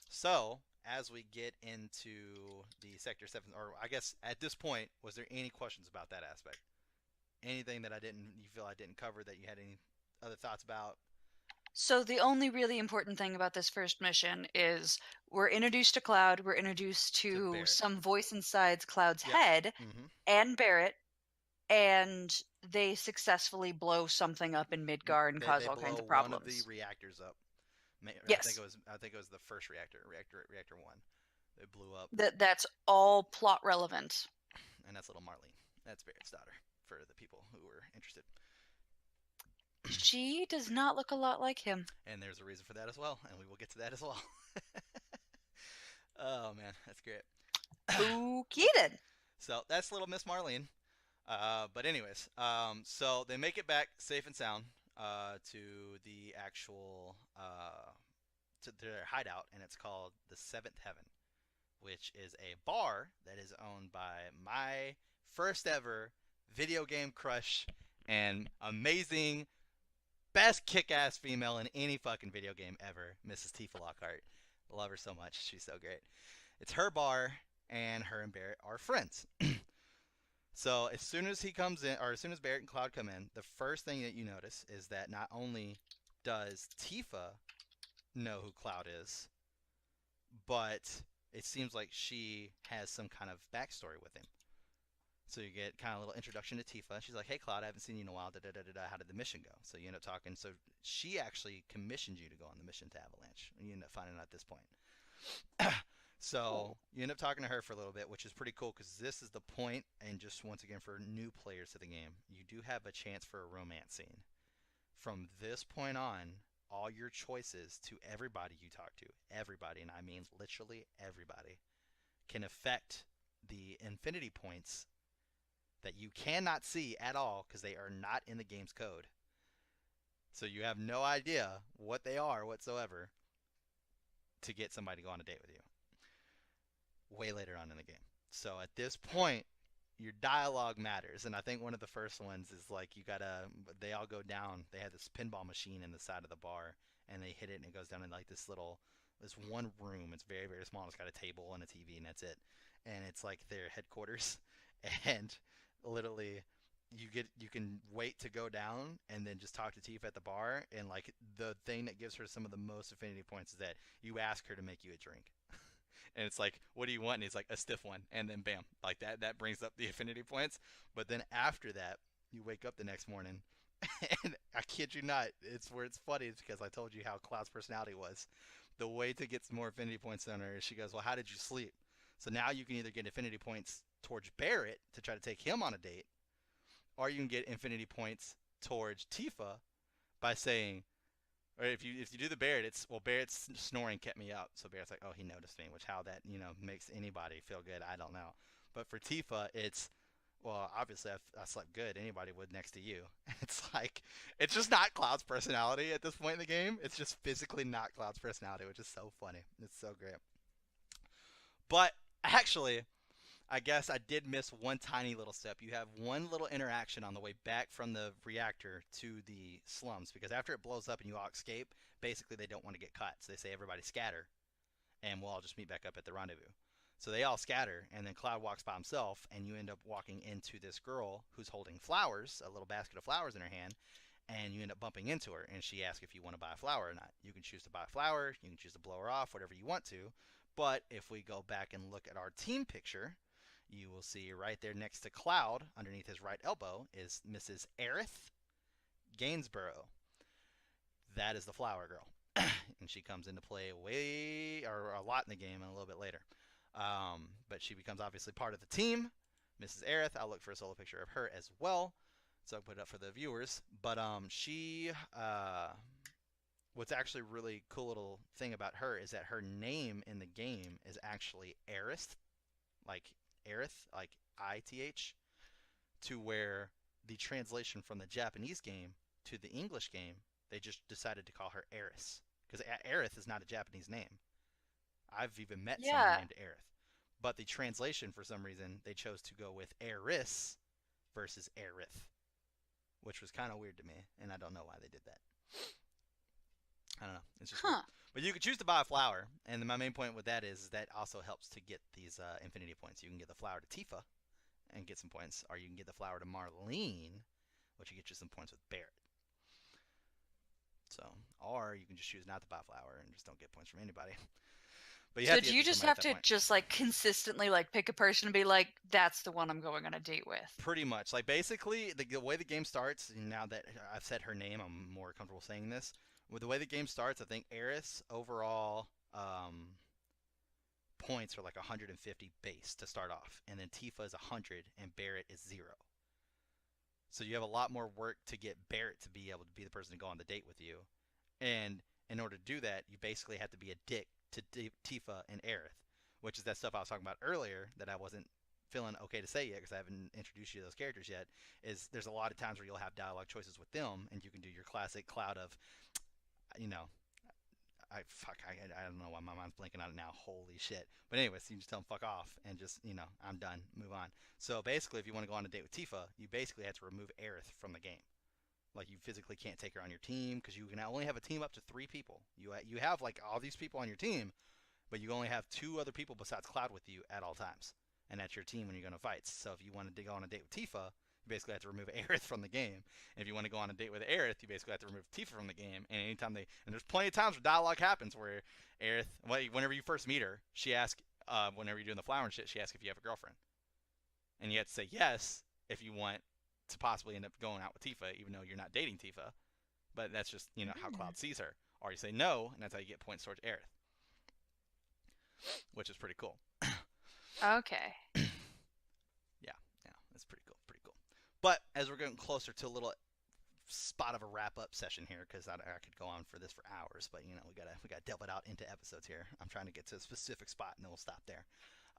So, as we get into the Sector 7, or I guess at this point, was there any questions about that aspect? Anything that you feel I didn't cover that you had any other thoughts about? So the only really important thing about this first mission is we're introduced to Cloud, we're introduced To to Barrett. some voice inside Cloud's Yep. head Mm-hmm. and Barrett, and they successfully blow something up in Midgar and They cause all kinds blow of one of the problems. reactors up. Yes, I think it was the first reactor one. They blew up, that's all plot relevant. and that's little Marlene. That's Barrett's daughter. For the people who were interested. She does not look a lot like him. And there's a reason for that as well, and we will get to that as well. Oh man, that's great. Okay then. So that's little Miss Marlene. But anyways, so they make it back safe and sound to the actual to their hideout, and it's called the Seventh Heaven, which is a bar that is owned by my first ever video game crush and amazing best kick-ass female in any fucking video game ever, Mrs. Tifa Lockhart. Love her so much. She's so great. It's her bar, and her and Barrett are friends. So as soon as he comes in, or as soon as Barrett and Cloud come in, the first thing that you notice is that not only does Tifa know who Cloud is, but it seems like she has some kind of backstory with him. So you get kind of a little introduction to Tifa. She's like, "Hey, Cloud, I haven't seen you in a while. Da da da da da. How did the mission go?" So you end up talking. So she actually commissioned you to go on the mission to Avalanche. And you end up finding out at this point. So you end up talking to her for a little bit, which is pretty cool because this is the point. And just once again, for new players to the game, you do have a chance for a romance scene. From this point on, all your choices to everybody you talk to, everybody, and I mean literally everybody, can affect the infinity points that you cannot see at all because they are not in the game's code. So you have no idea what they are whatsoever to get somebody to go on a date with you way later on in the game. So at this point, your dialogue matters. And I think one of the first ones is like they all go down. They have this pinball machine in the side of the bar, and they hit it, and it goes down in like this one room. It's very, very small. It's got a table and a TV, and that's it. And it's like their headquarters. And literally you can wait to go down and then just talk to Tifa at the bar, and like the thing that gives her some of the most affinity points is that you ask her to make you a drink. And it's like, what do you want? And he's like, a stiff one. And then bam, like that brings up the affinity points. But then after that, you wake up the next morning, and I kid you not, it's where it's funny is because I told you how Cloud's personality was. The way to get some more affinity points on her is she goes, well, how did you sleep? So now you can either get affinity points towards Barrett to try to take him on a date, or you can get infinity points towards Tifa by saying, or if you do the Barrett, it's well Barrett's snoring kept me up, so Barrett's like, oh, he noticed me, which how that makes anybody feel good, I don't know. But for Tifa, it's well, obviously I slept good. Anybody would next to you. It's like it's just not Cloud's personality at this point in the game. It's just physically not Cloud's personality, which is so funny. It's so great. But actually, I guess I did miss one tiny little step. You have one little interaction on the way back from the reactor to the slums because after it blows up and you all escape, basically they don't want to get caught. So they say everybody scatter and we'll all just meet back up at the rendezvous. So they all scatter and then Cloud walks by himself and you end up walking into this girl who's holding flowers, a little basket of flowers in her hand, and you end up bumping into her and she asks if you want to buy a flower or not. You can choose to buy a flower, you can choose to blow her off, whatever you want to. But if we go back and look at our team picture, you will see right there next to Cloud, underneath his right elbow, is Mrs. Aerith Gainsborough. That is the flower girl. And she comes into play way, or a lot in the game and a little bit later. But she becomes obviously part of the team. Mrs. Aerith, I'll look for a solo picture of her as well. So I'll put it up for the viewers. But what's actually really cool little thing about her is that her name in the game is actually Aerith, like Aerith, like ITH, to where the translation from the Japanese game to the English game, they just decided to call her Eris. Because Aerith is not a Japanese name. I've even met someone Yeah. named Aerith. But the translation, for some reason, they chose to go with Eris versus Aerith, which was kind of weird to me, and I don't know why they did that. I don't know. It's just weird. Huh. But you could choose to buy a flower, and my main point with that is that also helps to get these infinity points. You can get the flower to Tifa and get some points, or you can get the flower to Marlene, which will get you some points with Barrett. So, or you can just choose not to buy a flower and just don't get points from anybody. But you So have to do get you through just somebody at have that to point. just like consistently like pick a person and be like, that's the one I'm going on a date with? Pretty much. Like basically, the way the game starts. Now that I've said her name, I'm more comfortable saying this. With the way the game starts, I think Eris overall points are like 150 base to start off, and then Tifa is 100 and Barrett is 0. So you have a lot more work to get Barrett to be able to be the person to go on the date with you. And in order to do that, you basically have to be a dick to Tifa and Aerith, which is that stuff I was talking about earlier that I wasn't feeling okay to say yet because I haven't introduced you to those characters yet. Is there's a lot of times where you'll have dialogue choices with them, and you can do your classic Cloud of, you know, I don't know why my mind's blanking on it now. Holy shit! But anyways, you just tell them fuck off and just I'm done, move on. So basically, if you want to go on a date with Tifa, you basically have to remove Aerith from the game. Like you physically can't take her on your team because you can only have a team up to 3 people. You have like all these people on your team, but you only have 2 other people besides Cloud with you at all times, and that's your team when you're going to fight. So if you wanted to go on a date with Tifa, you basically have to remove Aerith from the game. And if you want to go on a date with Aerith, you basically have to remove Tifa from the game. And anytime and there's plenty of times where dialogue happens where Aerith, whenever you first meet her, she asks, whenever you're doing the flower and shit, she asks if you have a girlfriend, and you have to say yes if you want to possibly end up going out with Tifa, even though you're not dating Tifa. But that's just how Mm. Cloud sees her. Or you say no, and that's how you get points towards Aerith, which is pretty cool. Okay. Yeah, yeah, that's pretty cool, pretty cool. But as we're getting closer to a little spot of a wrap up session here, because I could go on for this for hours, but we gotta delve it out into episodes here. I'm trying to get to a specific spot, and then we'll stop there.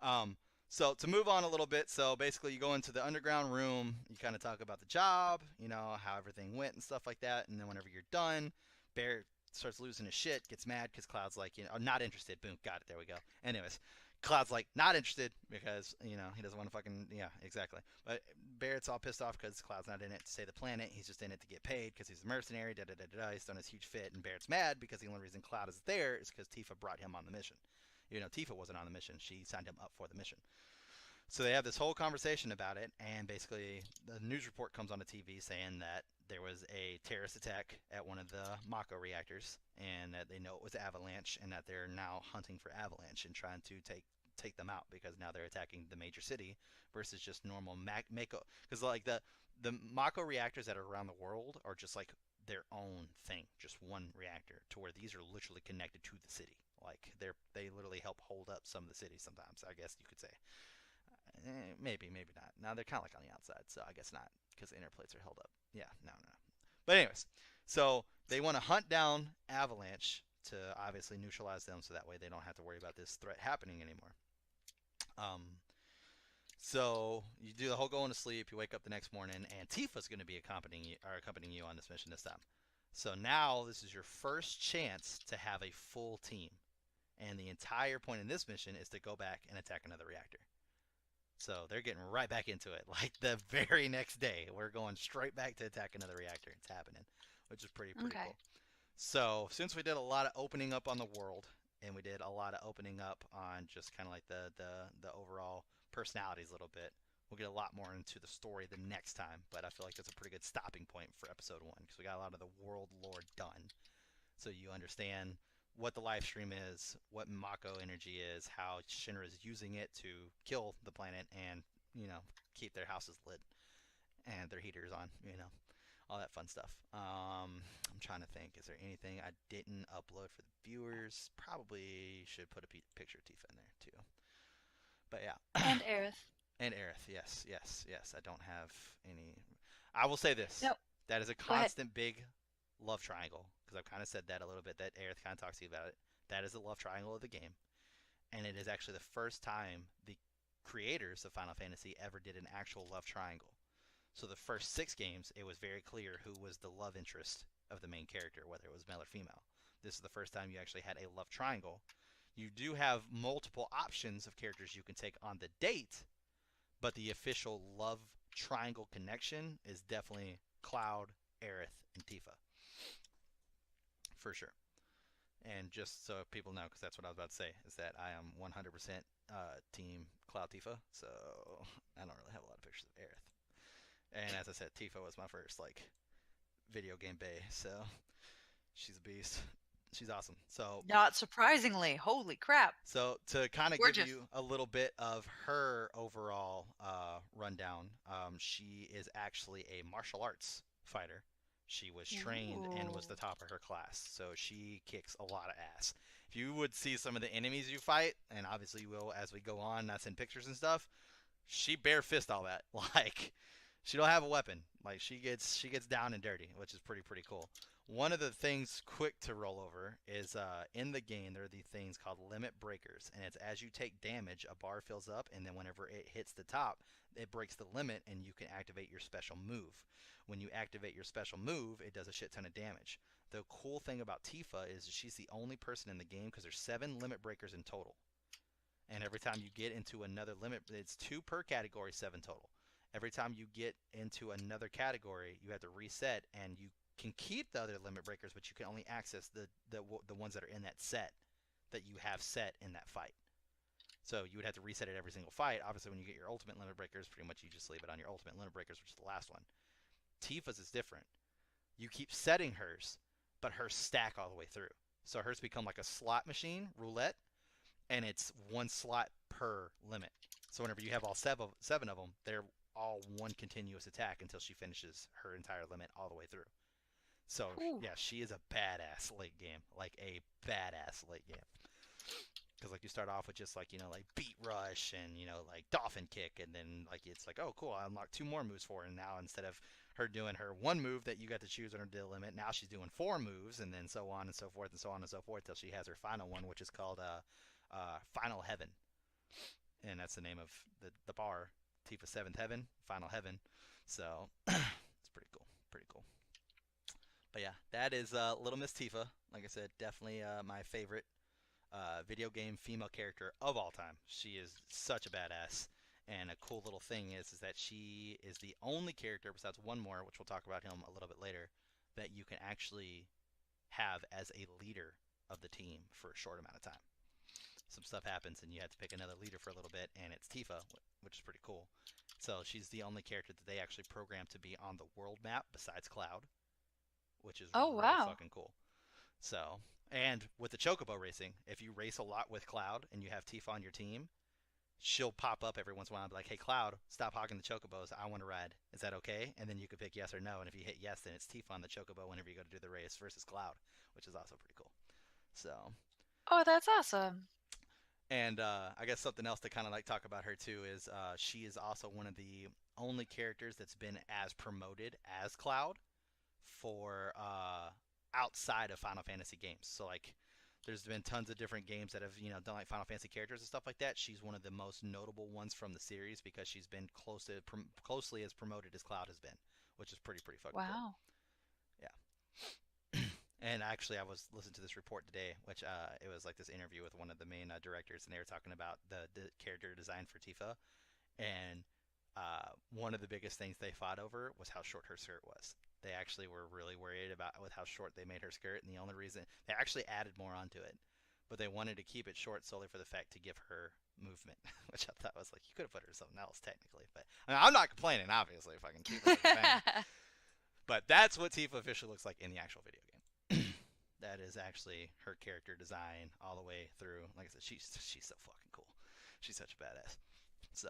Um, so to move on a little bit, so basically you go into the underground room, you kind of talk about the job, how everything went and stuff like that, and then whenever you're done, Bear starts losing his shit, gets mad because Cloud's like, not interested. Boom, got it. There we go. Anyways, Cloud's like not interested because he doesn't want to fucking exactly. But Barrett's all pissed off because Cloud's not in it to save the planet. He's just in it to get paid because he's a mercenary. Da da da da. He's done his huge fit, and Barrett's mad because the only reason Cloud is there is because Tifa brought him on the mission. Tifa wasn't on the mission. She signed him up for the mission. So they have this whole conversation about it, and basically the news report comes on the TV saying that there was a terrorist attack at one of the Mako reactors, and that they know it was Avalanche, and that they're now hunting for Avalanche and trying to take them out because now they're attacking the major city versus just normal Mako. Because like the Mako reactors that are around the world are just like their own thing, just one reactor. To where these are literally connected to the city. Like they literally help hold up some of the cities sometimes. I guess you could say. Maybe, maybe not. Now they're kind of like on the outside, so I guess not because the inner plates are held up. Yeah, no, no. But anyways, so they want to hunt down Avalanche to obviously neutralize them, so that way they don't have to worry about this threat happening anymore. Um, so you do the whole going to sleep. You wake up the next morning, and Tifa's going to be accompanying you on this mission this time. So now this is your first chance to have a full team, and the entire point in this mission is to go back and attack another reactor. So they're getting right back into it. Like the very next day, we're going straight back to attack another reactor. It's happening, which is pretty Okay. cool. So since we did a lot of opening up on the world, and we did a lot of opening up on just kind of like the overall personalities a little bit, we'll get a lot more into the story the next time. But I feel like that's a pretty good stopping point for episode 1 because we got a lot of the world lore done. So you understand what the live stream is, what Mako energy is, how Shinra is using it to kill the planet and, keep their houses lit and their heaters on, all that fun stuff. I'm trying to think. Is there anything I didn't upload for the viewers? Probably should put a picture of Tifa in there too. But yeah. And Aerith. And Aerith, yes, yes, yes. I don't have any. I will say this. No, That is a go ahead. constant big love triangle because I've kind of said that a little bit. That Aerith kind of talks to you about it. That is the love triangle of the game, and it is actually the first time the creators of Final Fantasy ever did an actual love triangle. So the first 6 games, it was very clear who was the love interest of the main character, whether it was male or female. This is the first time you actually had a love triangle. You do have multiple options of characters you can take on the date, but the official love triangle connection is definitely Cloud, Aerith, and Tifa. For sure. And just so people know, because that's what I was about to say, is that I am 100% Team Cloud Tifa, so I don't really have a lot of pictures of Aerith. And as I said, Tifa was my first, video game bae, so she's a beast. She's awesome. So Not surprisingly. Holy crap. So to kind of give Gorgeous. you a little bit of her overall rundown, she is actually a martial arts fighter. She was trained and was the Ooh. top of her class, so she kicks a lot of ass. If you would see some of the enemies you fight, and obviously you will as we go on, that's in pictures and stuff, she bare fist all that. Like she don't have a weapon. Like she gets down and dirty, which is pretty cool. One of the things quick to roll over is in the game there are these things called limit breakers, and it's as you take damage, a bar fills up, and then whenever it hits the top, it breaks the limit, and you can activate your special move. When you activate your special move, it does a shit ton of damage. The cool thing about Tifa is she's the only person in the game because there's 7 limit breakers in total, and every time you get into another limit, it's 2 per category, 7 total. Every time you get into another category, you have to reset, and you can keep the other limit breakers, but you can only access the ones that are in that set that you have set in that fight. So you would have to reset it every single fight. Obviously, when you get your ultimate limit breakers, pretty much you just leave it on your ultimate limit breakers, which is the last one. Tifa's is different. You keep setting hers, but hers stack all the way through. So hers become like a slot machine, roulette, and it's 1 slot per limit. So whenever you have all 7 of them, they're all one continuous attack until she finishes her entire limit all the way through. So Ooh. yeah, she is a badass late game, like a badass late game. Because like you start off with just like beat rush and like dolphin kick, and then like it's like, oh cool, I unlocked 2 more moves for her. And now instead of her doing her 1 move that you got to choose on her deal limit, now she's doing 4 moves, and then so on and so forth and so on and so forth till she has her final one, which is called Final Heaven, and that's the name of the bar, Tifa Seventh Heaven, Final Heaven. So it's pretty cool, pretty cool. But yeah, that is Little Miss Tifa. Like I said, definitely my favorite video game female character of all time. She is such a badass. And a cool little thing is that she is the only character, besides one more, which we'll talk about him a little bit later, that you can actually have as a leader of the team for a short amount of time. some stuff happens and you have to pick another leader for a little bit, and it's Tifa, which is pretty cool. So she's the only character that they actually programmed to be on the world map besides Cloud, which is Oh, really wow. fucking cool. So, and with the Chocobo racing, if you race a lot with Cloud and you have Tifa on your team, she'll pop up every once in a while and be like, "Hey, Cloud, stop hogging the Chocobos. I want to ride. Is that okay?" And then you can pick yes or no. And if you hit yes, then it's Tifa on the Chocobo whenever you go to do the race versus Cloud, which is also pretty cool. So, Oh, that's awesome. and I guess something else to kind of like talk about her too is she is also one of the only characters that's been as promoted as Cloud for outside of Final Fantasy games. So like there's been tons of different games that have done like Final Fantasy characters and stuff like that. She's one of the most notable ones from the series because she's been closely as promoted as Cloud has been, which is pretty fucking cool. Wow. Yeah. And actually, I was listening to this report today, which it was like this interview with one of the main directors, and they were talking about the character design for Tifa, and one of the biggest things they fought over was how short her skirt was. They actually were really worried about with how short they made her skirt, and the only reason they actually added more onto it, but they wanted to keep it short solely for the fact to give her movement, which I thought was like you could have put her something else technically, but I mean, I'm not complaining obviously if I can keep her as a fan. But that's what Tifa officially looks like in the actual video game. That is actually her character design all the way through. Like I said, she's so fucking cool. She's such a badass. So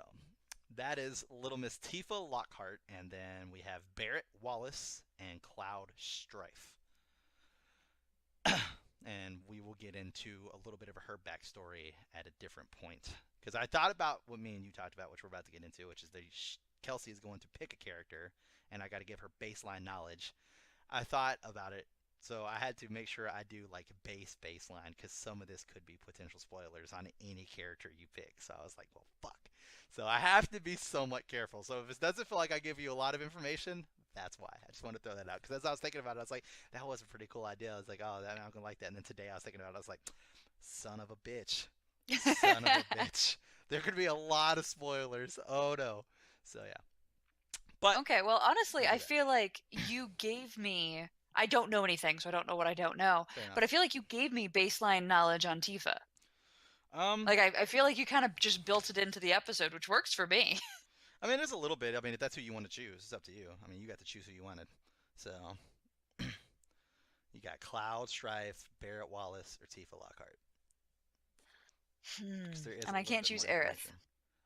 that is Little Miss Tifa Lockhart, and then we have Barrett Wallace and Cloud Strife. And we will get into a little bit of her backstory at a different point. Because I thought about what me and you talked about, which we're about to get into, which is that Kelsey is going to pick a character, and I got to give her baseline knowledge. I thought about it, so I had to make sure I do like baseline because some of this could be potential spoilers on any character you pick. So I was like, well, fuck. So I have to be somewhat careful. So if it doesn't feel like I give you a lot of information, that's why. I just want to throw that out because as I was thinking about it, I was like, that was a pretty cool idea. I was like, oh, I'm gonna like that. And then today I was thinking about it, I was like, son of a bitch, son of a bitch. There could be a lot of spoilers. Oh no. So yeah, but Okay, well, honestly, we'll I do that. feel like you gave me. I don't know anything, so I don't know what I don't know. Fair But enough. I feel like you gave me baseline knowledge on Tifa. Um, Like, I feel like you kind of just built it into the episode, which works for me. I mean, there's a little bit. I mean, if that's who you want to choose, it's up to you. I mean, you got to choose who you wanted. So you got Cloud, Strife, Barrett Wallace, or Tifa Lockhart. Because there is a And I little can't bit choose more Aerith, information.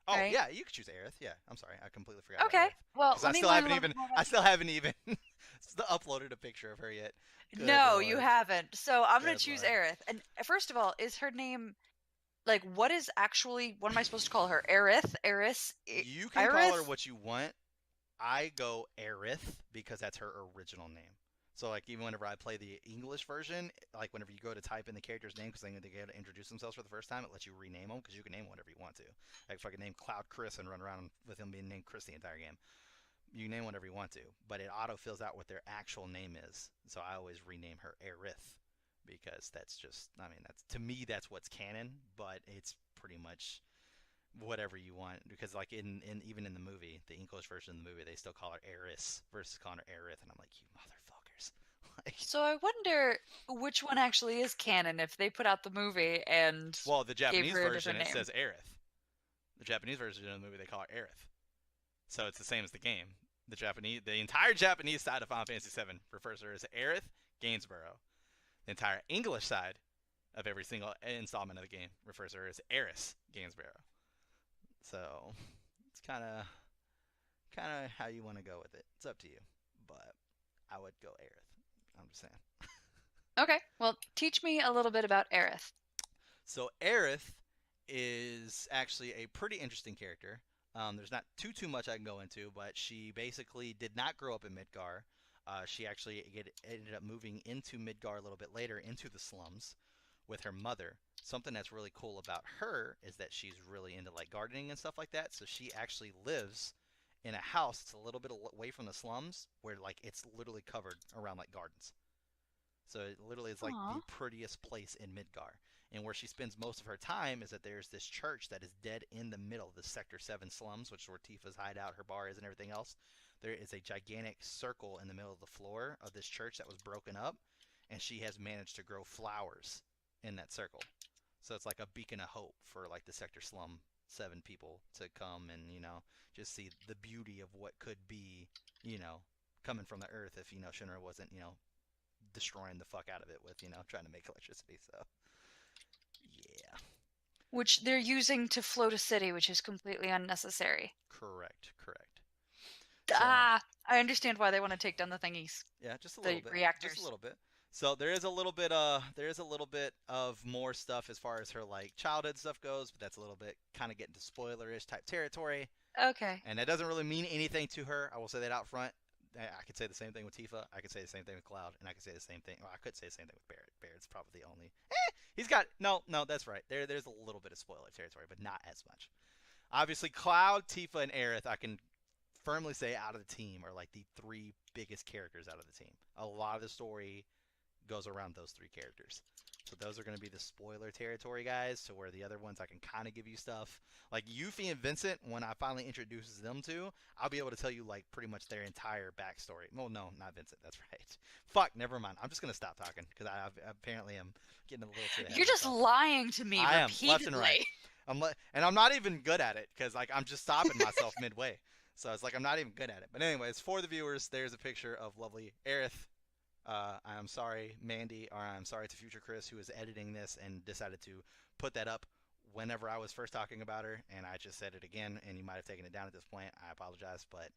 Oh right? yeah, you could choose Aerith. Yeah, I'm sorry, I completely forgot about Okay, Aerith. well, Because let me learn a little bit more I about still haven't even uploaded a picture of her yet. Good No, you lord, haven't. So I'm gonna good choose lord. Aerith. And first of all, is her name like what is actually what am I supposed to call her? Aerith? Eris? You can call her Aerith? what you want. I go Aerith because that's her original name. So like even whenever I play the English version, like whenever you go to type in the character's name because they get to introduce themselves for the first time, it lets you rename them because you can name whatever you want to. Like if I could name Cloud Chris and run around with him being named Chris the entire game, you can name whatever you want to, but it auto fills out what their actual name is. So I always rename her Aerith because that's just, I mean, that's to me that's what's canon, but it's pretty much whatever you want because like in even in the movie the English version of the movie they still call her Eris versus calling her Aerith and I'm like you motherfuckers like So I wonder which one actually is canon if they put out the movie and well the gave Japanese her a version different it name. says Aerith. The Japanese version of the movie they call her Aerith, so it's the same as the game. The entire Japanese side of Final Fantasy VII refers to her as Aerith Gainsborough. The entire English side of every single installment of the game refers to her as Eris Gainsborough. So it's kind of how you want to go with it. It's up to you, but I would go Aerith. I'm just saying. Okay, well, teach me a little bit about Aerith. So Aerith is actually a pretty interesting character. There's not too much I can go into, but she basically did not grow up in Midgar. She actually ended up moving into Midgar a little bit later into the slums with her mother. Something that's really cool about her is that she's really into like gardening and stuff like that. So she actually lives in a house that's a little bit away from the slums where like it's literally covered around like gardens. So it literally is like Aw. the prettiest place in Midgar. And where she spends most of her time is that there's this church that is dead in the middle of the Sector 7 slums, which is where Tifa's hideout, her bar is, and everything else. There is a gigantic circle in the middle of the floor of this church that was broken up, and she has managed to grow flowers in that circle. So it's like a beacon of hope for like the Sector Slum 7 people to come and, just see the beauty of what could be, you know, coming from the earth if, Shinra wasn't, destroying the fuck out of it with, trying to make electricity. So, yeah. Which they're using to float a city, which is completely unnecessary. Correct, correct. So, I understand why they want to take down the thingies. yeah, just a little The bit. Just a reactors. little bit. So there is a little bit of more stuff as far as her like childhood stuff goes, but that's a little bit kind of getting to spoilerish type territory. Okay. And that doesn't really mean anything to her. I will say that out front. I could say the same thing with Tifa. I could say the same thing with Cloud, and I could say the same thing. Well, I could say the same thing with Barrett. Barrett's probably the only. He's got no. That's right. There's a little bit of spoiler territory, but not as much. Obviously, Cloud, Tifa, and Aerith, I can firmly say out of the team are like the three biggest characters out of the team. A lot of the story goes around those three characters. So those are going to be the spoiler territory guys. So where the other ones I can kind of give you stuff like Yuffie and Vincent. When I finally introduces them to, I'll be able to tell you like pretty much their entire backstory. Well, no, not Vincent. That's right. Fuck, never mind. I'm just gonna stop talking because I apparently am getting a little too ahead You're of just myself. lying to me I am left and right. repeatedly. And I'm not even good at it because like I'm just stopping myself midway. So it's like I'm not even good at it. But anyways, for the viewers, there's a picture of lovely Aerith. I'm sorry, Mandy, or I'm sorry to future Chris, who is editing this and decided to put that up whenever I was first talking about her, and I just said it again, and you might have taken it down at this point. I apologize, but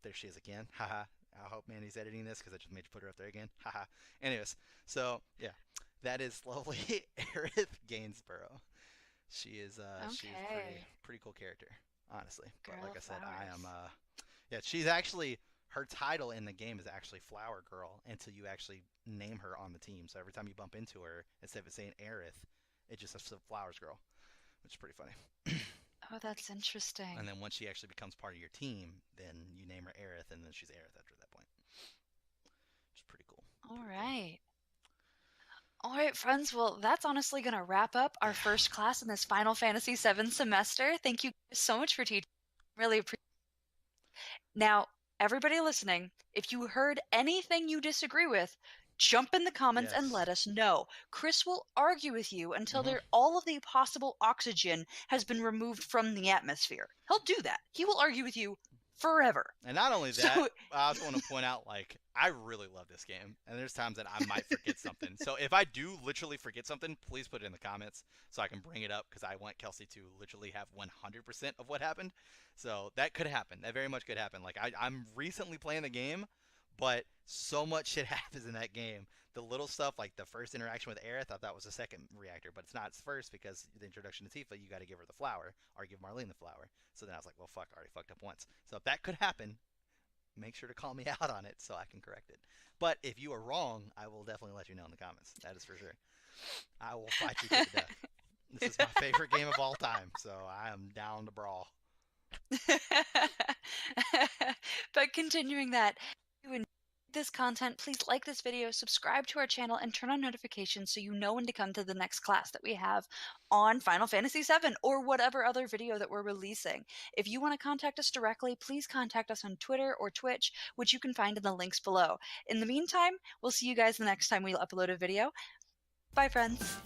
there she is again. Haha. I hope Mandy's editing this because I just made you put her up there again. Haha. Anyways, so yeah, that is lovely Aerith Gainsborough. She's Okay. pretty cool character, honestly. But Girl like I of said, I am flowers. yeah, she's actually her title in the game is actually Flower Girl until you actually name her on the team. So every time you bump into her, instead of it saying Aerith, it just says Flowers Girl, which is pretty funny. Oh, that's And interesting. then once she actually becomes part of your team, then you name her Aerith, and then she's Aerith after that point. Which is pretty cool. All Pretty cool. right. All right, friends. Well, that's honestly going to wrap up our Yeah. first class in this Final Fantasy VII semester. Thank you so much for teaching. Really appreciate it. Now, everybody listening, if you heard anything you disagree with, jump in the comments and Yes. let us know. Chris will argue with you until Mm-hmm. all of the possible oxygen has been removed from the atmosphere. He'll do that. He will argue with you forever. And not only that, So I also want to point out, like, I really love this game, and there's times that I might forget something. So if I do literally forget something, please put it in the comments so I can bring it up because I want Kelsey to literally have 100% of what happened. So that could happen. That very much could happen. Like, I'm recently playing the game, but so much shit happens in that game. The little stuff, like the first interaction with Aerith, I thought was the second reactor, but it's not. It's first because the introduction to Tifa, you got to give her the flower or give Marlene the flower. So then I was like, well, fuck, I already fucked up once. So if that could happen, make sure to call me out on it so I can correct it. But if you are wrong, I will definitely let you know in the comments. That is for sure. I will fight you to the death. This is my favorite game of all time, so I am down to brawl. But continuing that, if you enjoyed this content, please like this video, subscribe to our channel, and turn on notifications so you know when to come to the next class that we have on Final Fantasy VII or whatever other video that we're releasing. If you want to contact us directly, please contact us on Twitter or Twitch, which you can find in the links below. In the meantime, we'll see you guys the next time we upload a video. Bye, friends.